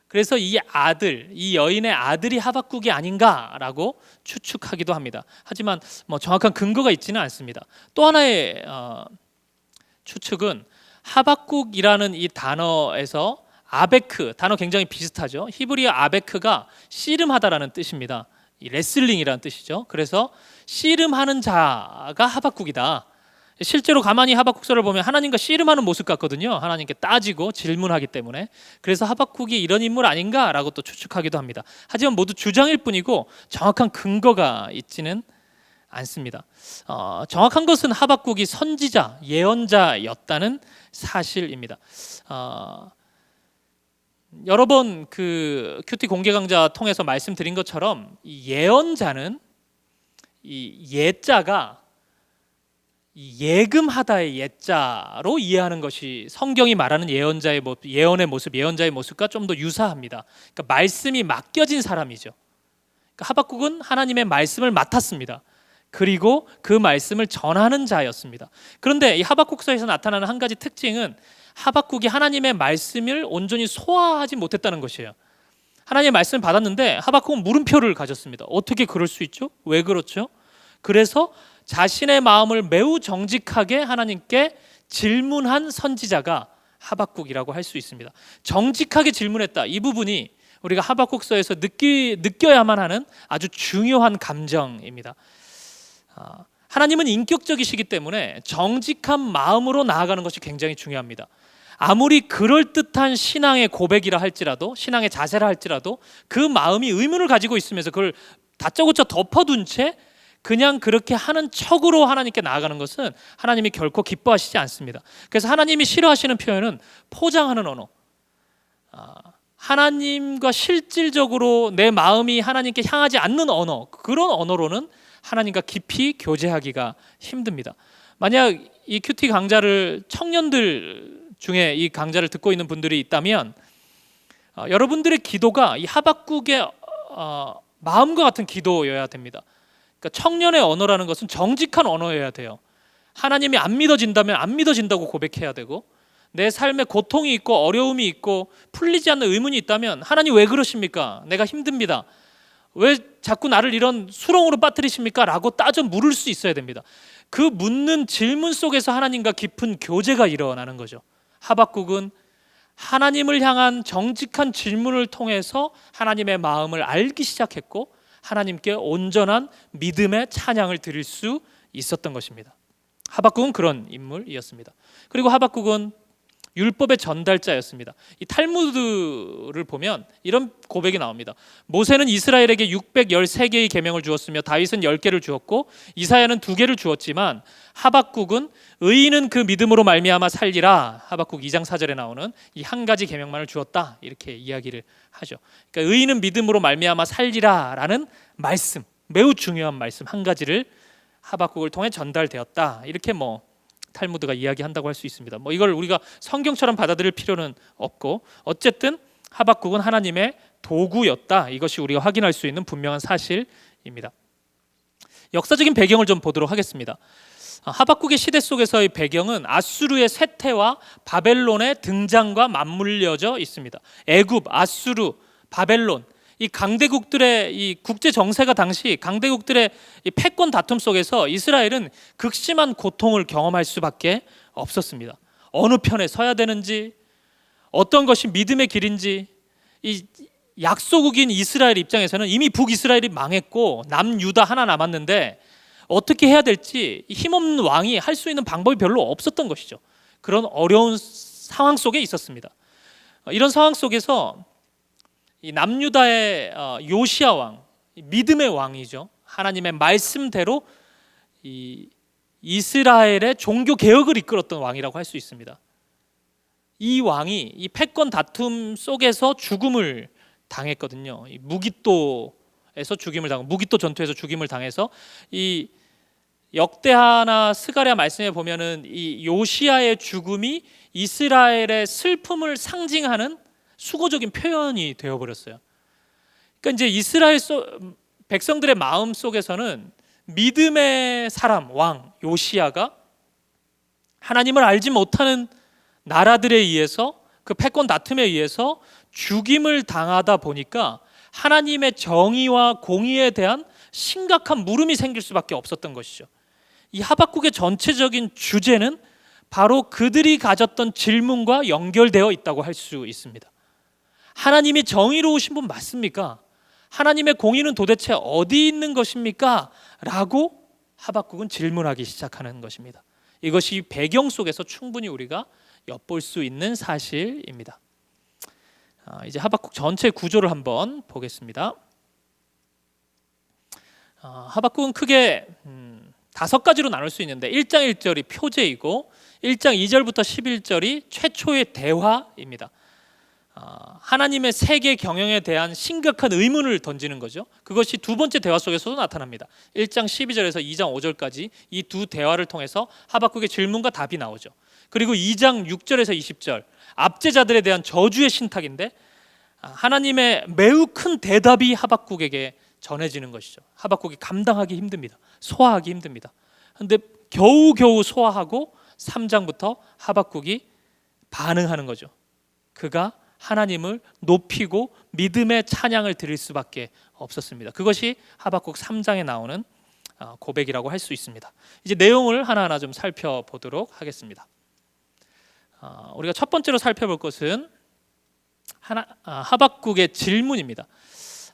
그래서 이 아들, 이 여인의 아들이 하박국이 아닌가라고 추측하기도 합니다. 하지만 정확한 근거가 있지는 않습니다. 또 하나의 추측은 하박국이라는 이 단어에서 아베크, 단어 굉장히 비슷하죠. 히브리어 아베크가 씨름하다라는 뜻입니다. 이 레슬링이라는 뜻이죠. 그래서 씨름하는 자가 하박국이다. 실제로 가만히 하박국서를 보면 하나님과 씨름하는 모습 같거든요. 하나님께 따지고 질문하기 때문에. 그래서 하박국이 이런 인물 아닌가라고 또 추측하기도 합니다. 하지만 모두 주장일 뿐이고 정확한 근거가 있지는 않습니다. 정확한 것은 하박국이 선지자, 예언자였다는 사실입니다. 여러 번 그 큐티 공개 강좌 통해서 말씀드린 것처럼 이 예언자는 이 예자가 예금하다의 예자로 이해하는 것이 성경이 말하는 예언자의 모습, 예언의 모습, 예언자의 모습과 좀 더 유사합니다. 그러니까 말씀이 맡겨진 사람이죠. 그러니까 하박국은 하나님의 말씀을 맡았습니다. 그리고 그 말씀을 전하는 자였습니다. 그런데 이 하박국서에서 나타나는 한 가지 특징은 하박국이 하나님의 말씀을 온전히 소화하지 못했다는 것이에요. 하나님의 말씀을 받았는데 하박국은 물음표를 가졌습니다. 어떻게 그럴 수 있죠? 왜 그렇죠? 그래서 자신의 마음을 매우 정직하게 하나님께 질문한 선지자가 하박국이라고 할 수 있습니다. 정직하게 질문했다. 이 부분이 우리가 하박국서에서 느껴야만 하는 아주 중요한 감정입니다. 하나님은 인격적이시기 때문에 정직한 마음으로 나아가는 것이 굉장히 중요합니다. 아무리 그럴듯한 신앙의 고백이라 할지라도, 신앙의 자세라 할지라도 그 마음이 의문을 가지고 있으면서 그걸 다짜고짜 덮어둔 채 그냥 그렇게 하는 척으로 하나님께 나아가는 것은 하나님이 결코 기뻐하시지 않습니다. 그래서 하나님이 싫어하시는 표현은 포장하는 언어, 하나님과 실질적으로 내 마음이 하나님께 향하지 않는 언어, 그런 언어로는 하나님과 깊이 교제하기가 힘듭니다. 만약 이 큐티 강좌를 청년들 중에 이 강좌를 듣고 있는 분들이 있다면 여러분들의 기도가 이 하박국의 마음과 같은 기도여야 됩니다. 그러니까 청년의 언어라는 것은 정직한 언어여야 돼요. 하나님이 안 믿어진다면 안 믿어진다고 고백해야 되고, 내 삶에 고통이 있고 어려움이 있고 풀리지 않는 의문이 있다면 하나님 왜 그러십니까? 내가 힘듭니다. 왜 자꾸 나를 이런 수렁으로 빠뜨리십니까? 라고 따져 물을 수 있어야 됩니다. 그 묻는 질문 속에서 하나님과 깊은 교제가 일어나는 거죠. 하박국은 하나님을 향한 정직한 질문을 통해서 하나님의 마음을 알기 시작했고 하나님께 온전한 믿음의 찬양을 드릴 수 있었던 것입니다. 하박국은 그런 인물이었습니다. 그리고 하박국은 율법의 전달자였습니다. 이 탈무드를 보면 이런 고백이 나옵니다. 모세는 이스라엘에게 613개의 계명을 주었으며 다윗은 10개를 주었고 이사야는 2개를 주었지만 하박국은 의인은 그 믿음으로 말미암아 살리라, 하박국 2장 4절에 나오는 이 한 가지 계명만을 주었다, 이렇게 이야기를 하죠. 그러니까 의인은 믿음으로 말미암아 살리라 라는 말씀, 매우 중요한 말씀 한 가지를 하박국을 통해 전달되었다, 이렇게 탈무드가 이야기한다고 할 수 있습니다. 이걸 우리가 성경처럼 받아들일 필요는 없고 어쨌든 하박국은 하나님의 도구였다, 이것이 우리가 확인할 수 있는 분명한 사실입니다. 역사적인 배경을 좀 보도록 하겠습니다. 하박국의 시대 속에서의 배경은 아수르의 쇠퇴와 바벨론의 등장과 맞물려져 있습니다. 애굽, 아수르, 바벨론, 이 강대국들의 이 국제 정세가 당시 강대국들의 이 패권 다툼 속에서 이스라엘은 극심한 고통을 경험할 수밖에 없었습니다. 어느 편에 서야 되는지, 어떤 것이 믿음의 길인지, 이 약소국인 이스라엘 입장에서는 이미 북이스라엘이 망했고 남유다 하나 남았는데 어떻게 해야 될지 힘없는 왕이 할 수 있는 방법이 별로 없었던 것이죠. 그런 어려운 상황 속에 있었습니다. 이런 상황 속에서 이 남유다의 요시야 왕, 믿음의 왕이죠. 하나님의 말씀대로 이 이스라엘의 종교 개혁을 이끌었던 왕이라고 할 수 있습니다. 이 왕이 이 패권 다툼 속에서 죽음을 당했거든요. 이 무깃도에서 죽임을 당하고, 무깃도 전투에서 죽임을 당해서 이 역대하나 스가랴 말씀에 보면은 이 요시야의 죽음이 이스라엘의 슬픔을 상징하는 수고적인 표현이 되어버렸어요. 그러니까 이제 이스라엘 백성들의 마음 속에서는 믿음의 사람, 왕 요시야가 하나님을 알지 못하는 나라들에 의해서, 그 패권 다툼에 의해서 죽임을 당하다 보니까 하나님의 정의와 공의에 대한 심각한 물음이 생길 수밖에 없었던 것이죠. 이 하박국의 전체적인 주제는 바로 그들이 가졌던 질문과 연결되어 있다고 할 수 있습니다. 하나님이 정의로우신 분 맞습니까? 하나님의 공의는 도대체 어디 있는 것입니까? 라고 하박국은 질문하기 시작하는 것입니다. 이것이 배경 속에서 충분히 우리가 엿볼 수 있는 사실입니다. 이제 하박국 전체 구조를 한번 보겠습니다. 하박국은 크게 5가지로 나눌 수 있는데 1장 1절이 표제이고 1장 2절부터 11절이 최초의 대화입니다. 하나님의 세계 경영에 대한 심각한 의문을 던지는 거죠. 그것이 두 번째 대화 속에서도 나타납니다. 1장 12절에서 2장 5절까지 이 두 대화를 통해서 하박국의 질문과 답이 나오죠. 그리고 2장 6절에서 20절 압제자들에 대한 저주의 신탁인데 하나님의 매우 큰 대답이 하박국에게 전해지는 것이죠. 하박국이 감당하기 힘듭니다. 소화하기 힘듭니다. 그런데 겨우겨우 소화하고 3장부터 하박국이 반응하는 거죠. 그가 하나님을 높이고 믿음의 찬양을 드릴 수밖에 없었습니다. 그것이 하박국 3장에 나오는 고백이라고 할 수 있습니다. 이제 내용을 하나하나 좀 살펴보도록 하겠습니다. 우리가 첫 번째로 살펴볼 것은 하박국의 질문입니다.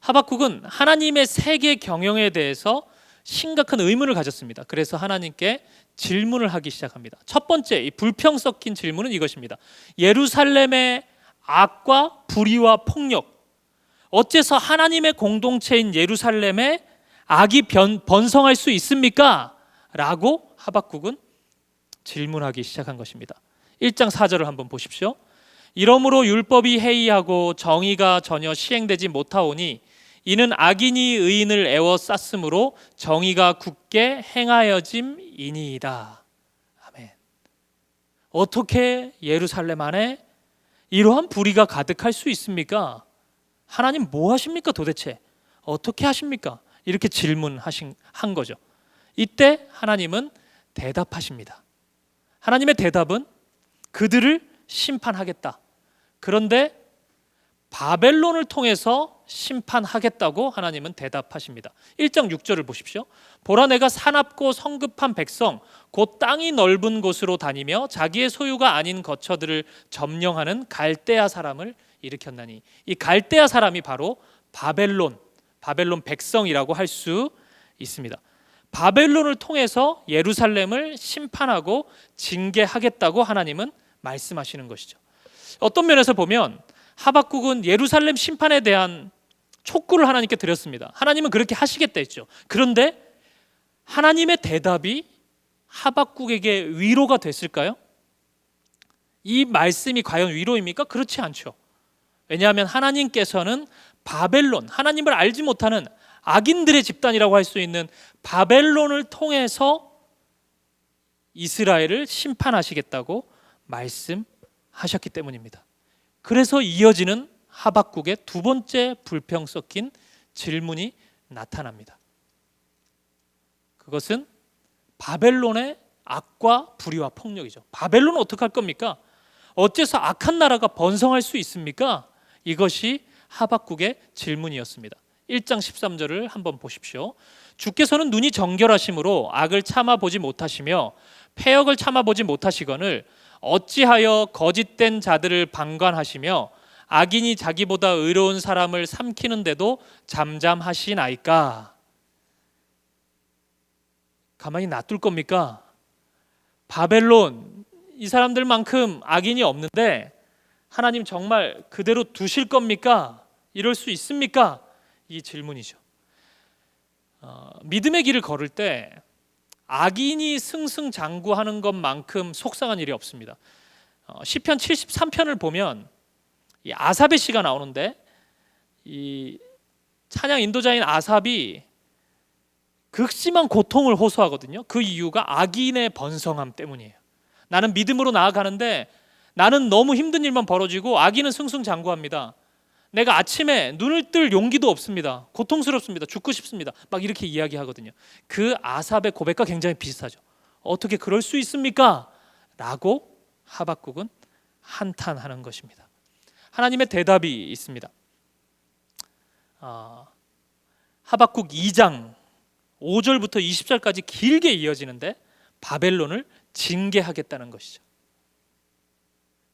하박국은 하나님의 세계 경영에 대해서 심각한 의문을 가졌습니다. 그래서 하나님께 질문을 하기 시작합니다. 첫 번째, 이 불평 섞인 질문은 이것입니다. 예루살렘의 악과 불의와 폭력, 어째서 하나님의 공동체인 예루살렘에 악이 번성할 수 있습니까? 라고 하박국은 질문하기 시작한 것입니다. 1장 4절을 한번 보십시오. 이러므로 율법이 해이하고 정의가 전혀 시행되지 못하오니 이는 악인이 의인을 애워쌌으므로 정의가 굳게 행하여짐이니이다. 아멘. 어떻게 예루살렘 안에 이러한 불의가 가득할 수 있습니까? 하나님 뭐 하십니까 도대체? 어떻게 하십니까? 이렇게 질문한 거죠. 이때 하나님은 대답하십니다. 하나님의 대답은 그들을 심판하겠다. 그런데 바벨론을 통해서 심판하겠다고 하나님은 대답하십니다. 1장 6절을 보십시오. 보라, 내가 사납고 성급한 백성 곧 땅이 넓은 곳으로 다니며 자기의 소유가 아닌 거처들을 점령하는 갈대아 사람을 일으켰나니, 이 갈대아 사람이 바로 바벨론 백성이라고 할 수 있습니다. 바벨론을 통해서 예루살렘을 심판하고 징계하겠다고 하나님은 말씀하시는 것이죠. 어떤 면에서 보면 하박국은 예루살렘 심판에 대한 촉구를 하나님께 드렸습니다. 하나님은 그렇게 하시겠다 했죠. 그런데 하나님의 대답이 하박국에게 위로가 됐을까요? 이 말씀이 과연 위로입니까? 그렇지 않죠. 왜냐하면 하나님께서는 바벨론, 하나님을 알지 못하는 악인들의 집단이라고 할 수 있는 바벨론을 통해서 이스라엘을 심판하시겠다고 말씀하셨기 때문입니다. 그래서 이어지는 하박국의 두 번째 불평 섞인 질문이 나타납니다. 그것은 바벨론의 악과 불의와 폭력이죠. 바벨론은 어떻게 할 겁니까? 어째서 악한 나라가 번성할 수 있습니까? 이것이 하박국의 질문이었습니다. 1장 13절을 한번 보십시오. 주께서는 눈이 정결하심으로 악을 참아보지 못하시며 패역을 참아보지 못하시거늘 어찌하여 거짓된 자들을 방관하시며 악인이 자기보다 의로운 사람을 삼키는데도 잠잠하시나이까? 가만히 놔둘 겁니까? 바벨론, 이 사람들만큼 악인이 없는데 하나님 정말 그대로 두실 겁니까? 이럴 수 있습니까? 이 질문이죠. 믿음의 길을 걸을 때 악인이 승승장구하는 것만큼 속상한 일이 없습니다. 시편 73편을 보면 이 아삽의 시가 나오는데, 이 찬양 인도자인 아삽이 극심한 고통을 호소하거든요. 그 이유가 악인의 번성함 때문이에요. 나는 믿음으로 나아가는데 나는 너무 힘든 일만 벌어지고 악인은 승승장구합니다. 내가 아침에 눈을 뜰 용기도 없습니다. 고통스럽습니다. 죽고 싶습니다. 막 이렇게 이야기하거든요. 그 아삽의 고백과 굉장히 비슷하죠. 어떻게 그럴 수 있습니까? 라고 하박국은 한탄하는 것입니다. 하나님의 대답이 있습니다. 하박국 2장 5절부터 20절까지 길게 이어지는데 바벨론을 징계하겠다는 것이죠.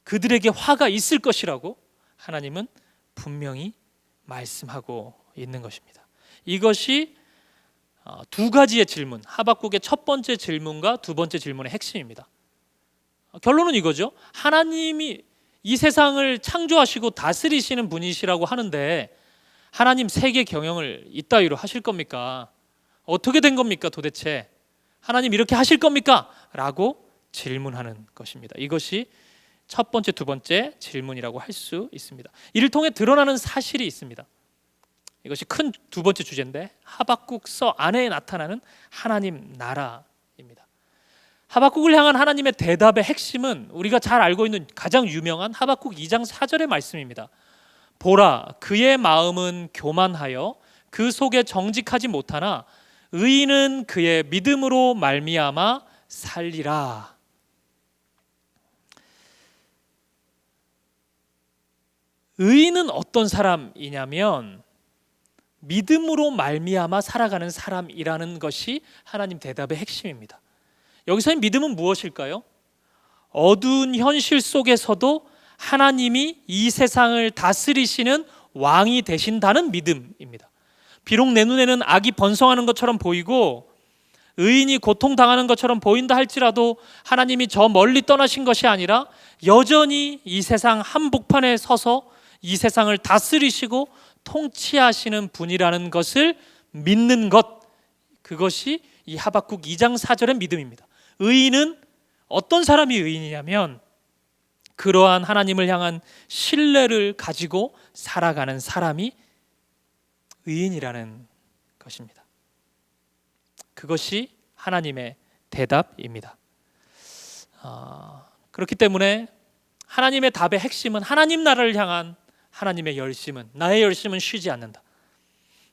그들에게 화가 있을 것이라고 하나님은 분명히 말씀하고 있는 것입니다. 이것이 두 가지의 질문, 하박국의 첫 번째 질문과 두 번째 질문의 핵심입니다. 결론은 이거죠. 하나님이 이 세상을 창조하시고 다스리시는 분이시라고 하는데 하나님 세계 경영을 이따위로 하실 겁니까? 어떻게 된 겁니까 도대체? 하나님 이렇게 하실 겁니까? 라고 질문하는 것입니다. 이것이 첫 번째, 두 번째 질문이라고 할 수 있습니다. 이를 통해 드러나는 사실이 있습니다. 이것이 큰 두 번째 주제인데 하박국서 안에 나타나는 하나님 나라입니다. 하박국을 향한 하나님의 대답의 핵심은 우리가 잘 알고 있는 가장 유명한 하박국 2장 4절의 말씀입니다. 보라, 그의 마음은 교만하여 그 속에 정직하지 못하나 의인은 그의 믿음으로 말미암아 살리라. 의인은 어떤 사람이냐면 믿음으로 말미암아 살아가는 사람이라는 것이 하나님 대답의 핵심입니다. 여기서의 믿음은 무엇일까요? 어두운 현실 속에서도 하나님이 이 세상을 다스리시는 왕이 되신다는 믿음입니다. 비록 내 눈에는 악이 번성하는 것처럼 보이고 의인이 고통당하는 것처럼 보인다 할지라도 하나님이 저 멀리 떠나신 것이 아니라 여전히 이 세상 한복판에 서서 이 세상을 다스리시고 통치하시는 분이라는 것을 믿는 것, 그것이 이 하박국 2장 4절의 믿음입니다. 의인은 어떤 사람이 의인이냐면 그러한 하나님을 향한 신뢰를 가지고 살아가는 사람이 의인이라는 것입니다. 그것이 하나님의 대답입니다. 그렇기 때문에 하나님의 답의 핵심은 하나님 나라를 향한 하나님의 열심은, 나의 열심은 쉬지 않는다.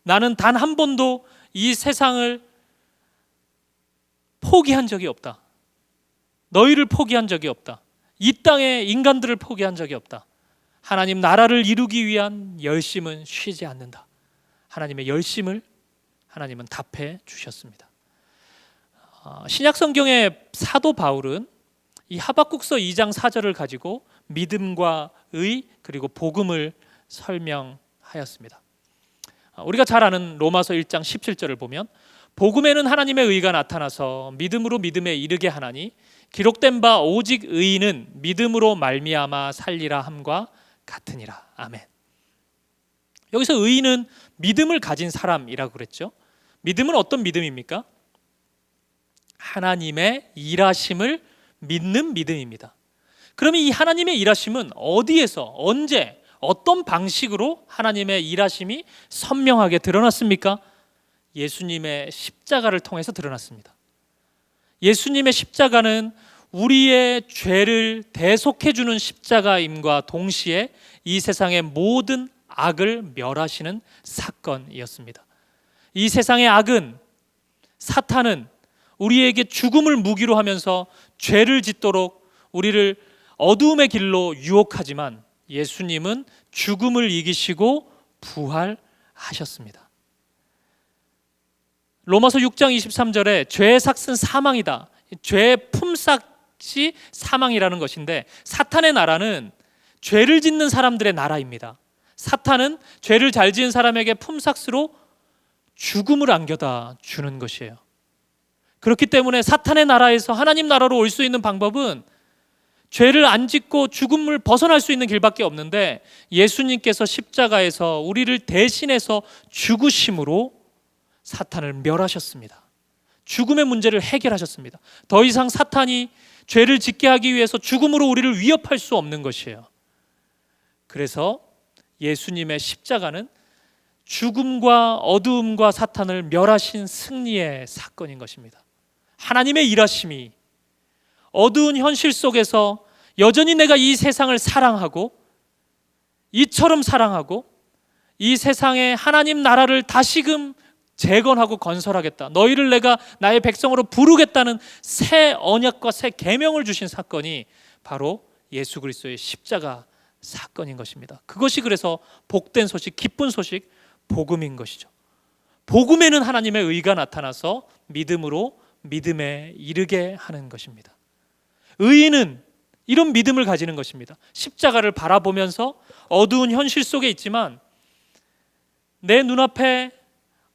나는 단 한 번도 이 세상을 포기한 적이 없다. 너희를 포기한 적이 없다. 이 땅의 인간들을 포기한 적이 없다. 하나님 나라를 이루기 위한 열심은 쉬지 않는다. 하나님의 열심을 하나님은 답해 주셨습니다. 신약 성경의 사도 바울은 이 하박국서 2장 4절을 가지고 믿음과 의 그리고 복음을 설명하였습니다. 우리가 잘 아는 로마서 1장 17절을 보면 복음에는 하나님의 의가 나타나서 믿음으로 믿음에 이르게 하나니 기록된 바 오직 의인은 믿음으로 말미암아 살리라 함과 같으니라. 아멘. 여기서 의인은 믿음을 가진 사람이라고 그랬죠. 믿음은 어떤 믿음입니까? 하나님의 일하심을 믿는 믿음입니다. 그러면 이 하나님의 일하심은 어디에서, 언제, 어떤 방식으로 하나님의 일하심이 선명하게 드러났습니까? 예수님의 십자가를 통해서 드러났습니다. 예수님의 십자가는 우리의 죄를 대속해 주는 십자가임과 동시에 이 세상의 모든 악을 멸하시는 사건이었습니다. 이 세상의 악은, 사탄은 우리에게 죽음을 무기로 하면서 죄를 짓도록 우리를 어두움의 길로 유혹하지만 예수님은 죽음을 이기시고 부활하셨습니다. 로마서 6장 23절에 죄의 삭은 사망이다. 죄의 품삯이 사망이라는 것인데 사탄의 나라는 죄를 짓는 사람들의 나라입니다. 사탄은 죄를 잘 지은 사람에게 품삯으로 죽음을 안겨다 주는 것이에요. 그렇기 때문에 사탄의 나라에서 하나님 나라로 올 수 있는 방법은 죄를 안 짓고 죽음을 벗어날 수 있는 길밖에 없는데 예수님께서 십자가에서 우리를 대신해서 죽으심으로 사탄을 멸하셨습니다. 죽음의 문제를 해결하셨습니다. 더 이상 사탄이 죄를 짓게 하기 위해서 죽음으로 우리를 위협할 수 없는 것이에요. 그래서 예수님의 십자가는 죽음과 어두움과 사탄을 멸하신 승리의 사건인 것입니다. 하나님의 일하심이 어두운 현실 속에서 여전히 내가 이 세상을 사랑하고 이처럼 사랑하고 이 세상에 하나님 나라를 다시금 재건하고 건설하겠다, 너희를 내가 나의 백성으로 부르겠다는 새 언약과 새 계명을 주신 사건이 바로 예수 그리스도의 십자가 사건인 것입니다. 그것이 그래서 복된 소식, 기쁜 소식, 복음인 것이죠. 복음에는 하나님의 의가 나타나서 믿음으로 믿음에 이르게 하는 것입니다. 의인은 이런 믿음을 가지는 것입니다. 십자가를 바라보면서 어두운 현실 속에 있지만 내 눈앞에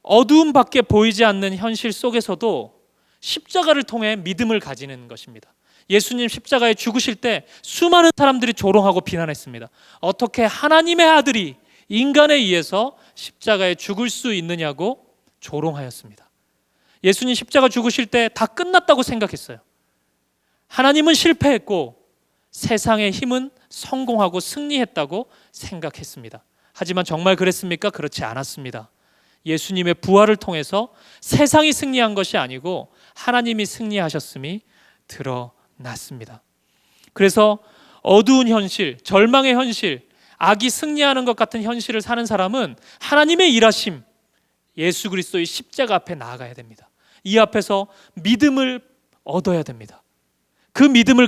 어두움밖에 보이지 않는 현실 속에서도 십자가를 통해 믿음을 가지는 것입니다. 예수님 십자가에 죽으실 때 수많은 사람들이 조롱하고 비난했습니다. 어떻게 하나님의 아들이 인간에 의해서 십자가에 죽을 수 있느냐고 조롱하였습니다. 예수님 십자가 죽으실 때 다 끝났다고 생각했어요. 하나님은 실패했고 세상의 힘은 성공하고 승리했다고 생각했습니다. 하지만 정말 그랬습니까? 그렇지 않았습니다. 예수님의 부활을 통해서 세상이 승리한 것이 아니고 하나님이 승리하셨음이 드러났습니다. 그래서 어두운 현실, 절망의 현실, 악이 승리하는 것 같은 현실을 사는 사람은 하나님의 일하심, 예수 그리스도의 십자가 앞에 나아가야 됩니다. 이 앞에서 믿음을 얻어야 됩니다. 그 믿음을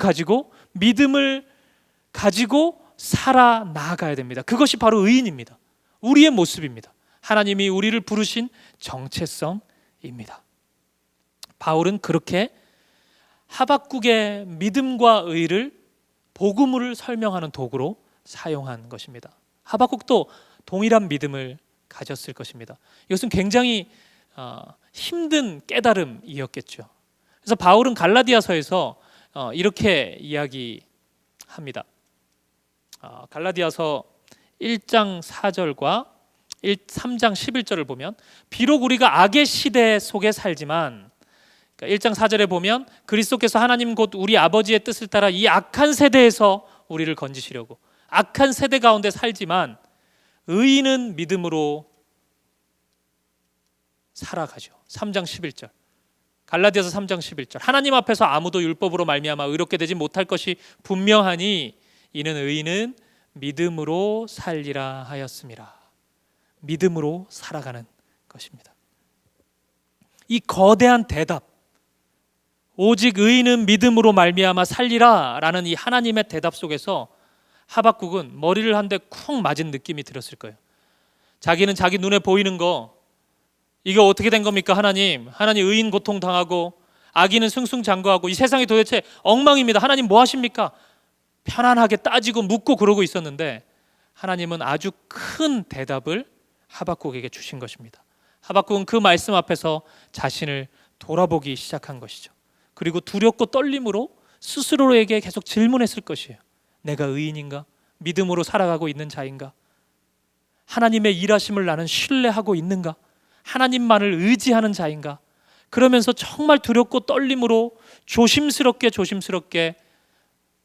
가지고 살아나가야 됩니다. 그것이 바로 의인입니다. 우리의 모습입니다. 하나님이 우리를 부르신 정체성입니다. 바울은 그렇게 하박국의 믿음과 의를 복음을 설명하는 도구로 사용한 것입니다. 하박국도 동일한 믿음을 가졌을 것입니다. 이것은 굉장히 힘든 깨달음이었겠죠. 그래서 바울은 갈라디아서에서 이렇게 이야기합니다. 갈라디아서 1장 4절과 3장 11절을 보면, 비록 우리가 악의 시대 속에 살지만, 그러니까 1장 4절에 보면 그리스도께서 하나님 곧 우리 아버지의 뜻을 따라 이 악한 세대에서 우리를 건지시려고, 악한 세대 가운데 살지만 의인은 믿음으로 살아가죠. 3장 11절, 갈라디아서 3장 11절, 하나님 앞에서 아무도 율법으로 말미암아 의롭게 되지 못할 것이 분명하니 이는 의인은 믿음으로 살리라 하였음이라. 믿음으로 살아가는 것입니다. 이 거대한 대답, 오직 의인은 믿음으로 말미암아 살리라 라는 이 하나님의 대답 속에서 하박국은 머리를 한 대 쿵 맞은 느낌이 들었을 거예요. 자기는 자기 눈에 보이는 거, 이거 어떻게 된 겁니까? 하나님 의인 고통당하고 악인은 승승장구하고 이 세상이 도대체 엉망입니다. 하나님 뭐 하십니까? 편안하게 따지고 묻고 그러고 있었는데, 하나님은 아주 큰 대답을 하박국에게 주신 것입니다. 하박국은 그 말씀 앞에서 자신을 돌아보기 시작한 것이죠. 그리고 두렵고 떨림으로 스스로에게 계속 질문했을 것이에요. 내가 의인인가? 믿음으로 살아가고 있는 자인가? 하나님의 일하심을 나는 신뢰하고 있는가? 하나님만을 의지하는 자인가? 그러면서 정말 두렵고 떨림으로 조심스럽게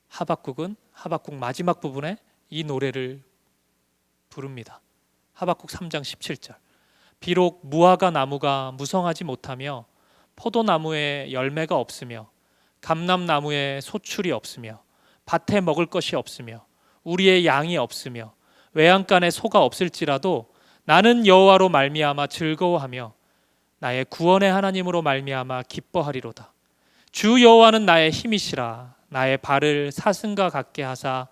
하박국은 하박국 마지막 부분에 이 노래를 부릅니다. 하박국 3장 17절, 비록 무화과 나무가 무성하지 못하며 포도나무에 열매가 없으며 감람나무에 소출이 없으며 밭에 먹을 것이 없으며 우리의 양이 없으며 외양간에 소가 없을지라도 나는 여호와로 말미암아 즐거워하며 나의 구원의 하나님으로 말미암아 기뻐하리로다. 주 여호와는 나의 힘이시라. 나의 발을 사슴과 같게 하사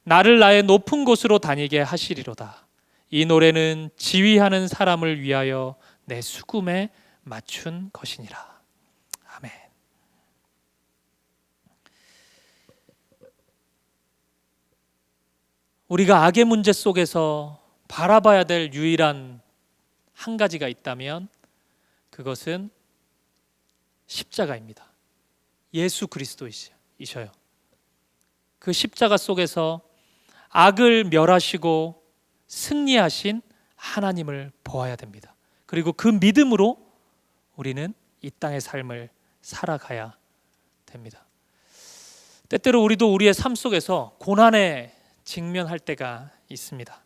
나를 나의 높은 곳으로 다니게 하시리로다. 이 노래는 지휘하는 사람을 위하여 내 수금에 맞춘 것이니라. 아멘. 우리가 악의 문제 속에서 바라봐야 될 유일한 한 가지가 있다면 그것은 십자가입니다. 예수 그리스도이셔요. 그 십자가 속에서 악을 멸하시고 승리하신 하나님을 보아야 됩니다. 그리고 그 믿음으로 우리는 이 땅의 삶을 살아가야 됩니다. 때때로 우리도 우리의 삶 속에서 고난에 직면할 때가 있습니다.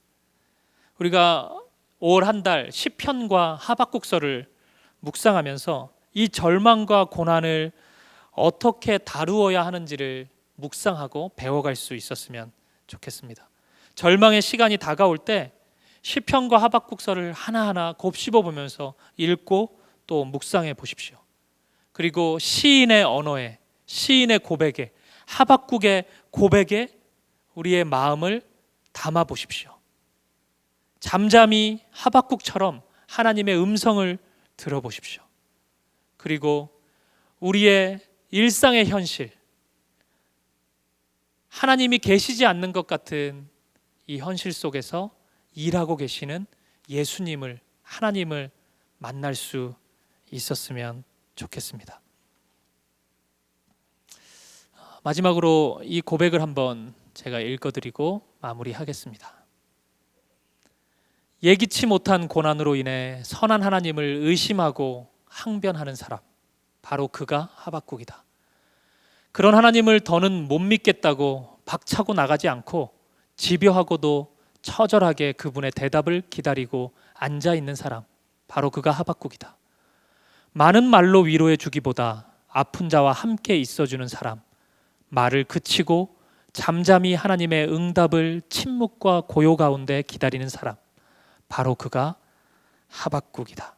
우리가 올 한 달 시편과 하박국서를 묵상하면서 이 절망과 고난을 어떻게 다루어야 하는지를 묵상하고 배워갈 수 있었으면 좋겠습니다. 절망의 시간이 다가올 때 시편과 하박국서를 하나하나 곱씹어 보면서 읽고 또 묵상해 보십시오. 그리고 시인의 언어에, 시인의 고백에, 하박국의 고백에 우리의 마음을 담아 보십시오. 잠잠히 하박국처럼 하나님의 음성을 들어보십시오. 그리고 우리의 일상의 현실, 하나님이 계시지 않는 것 같은 이 현실 속에서 일하고 계시는 예수님을, 하나님을 만날 수 있었으면 좋겠습니다. 마지막으로 이 고백을 한번 제가 읽어드리고 마무리하겠습니다. 예기치 못한 고난으로 인해 선한 하나님을 의심하고 항변하는 사람, 바로 그가 하박국이다. 그런 하나님을 더는 못 믿겠다고 박차고 나가지 않고 집요하고도 처절하게 그분의 대답을 기다리고 앉아있는 사람, 바로 그가 하박국이다. 많은 말로 위로해 주기보다 아픈 자와 함께 있어주는 사람, 말을 그치고 잠잠히 하나님의 응답을 침묵과 고요 가운데 기다리는 사람, 바로 그가 하박국이다.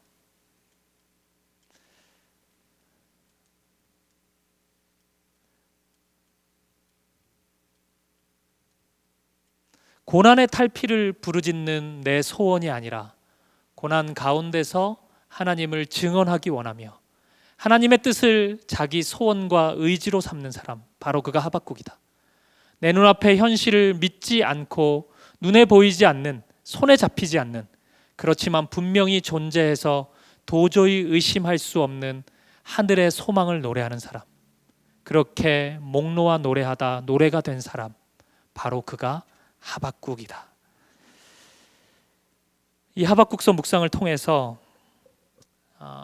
고난의 탈피를 부르짖는 내 소원이 아니라 고난 가운데서 하나님을 증언하기 원하며 하나님의 뜻을 자기 소원과 의지로 삼는 사람, 바로 그가 하박국이다. 내 눈앞의 현실을 믿지 않고 눈에 보이지 않는, 손에 잡히지 않는 그렇지만 분명히 존재해서 도저히 의심할 수 없는 하늘의 소망을 노래하는 사람, 그렇게 목 놓아 노래하다 노래가 된 사람, 바로 그가 하박국이다. 이 하박국서 묵상을 통해서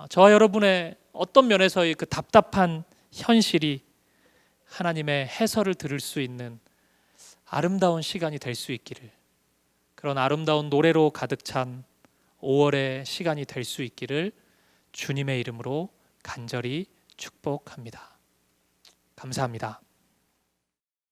저와 여러분의 어떤 면에서의 그 답답한 현실이 하나님의 해설을 들을 수 있는 아름다운 시간이 될 수 있기를, 그런 아름다운 노래로 가득 찬 5월의 시간이 될 수 있기를 주님의 이름으로 간절히 축복합니다. 감사합니다.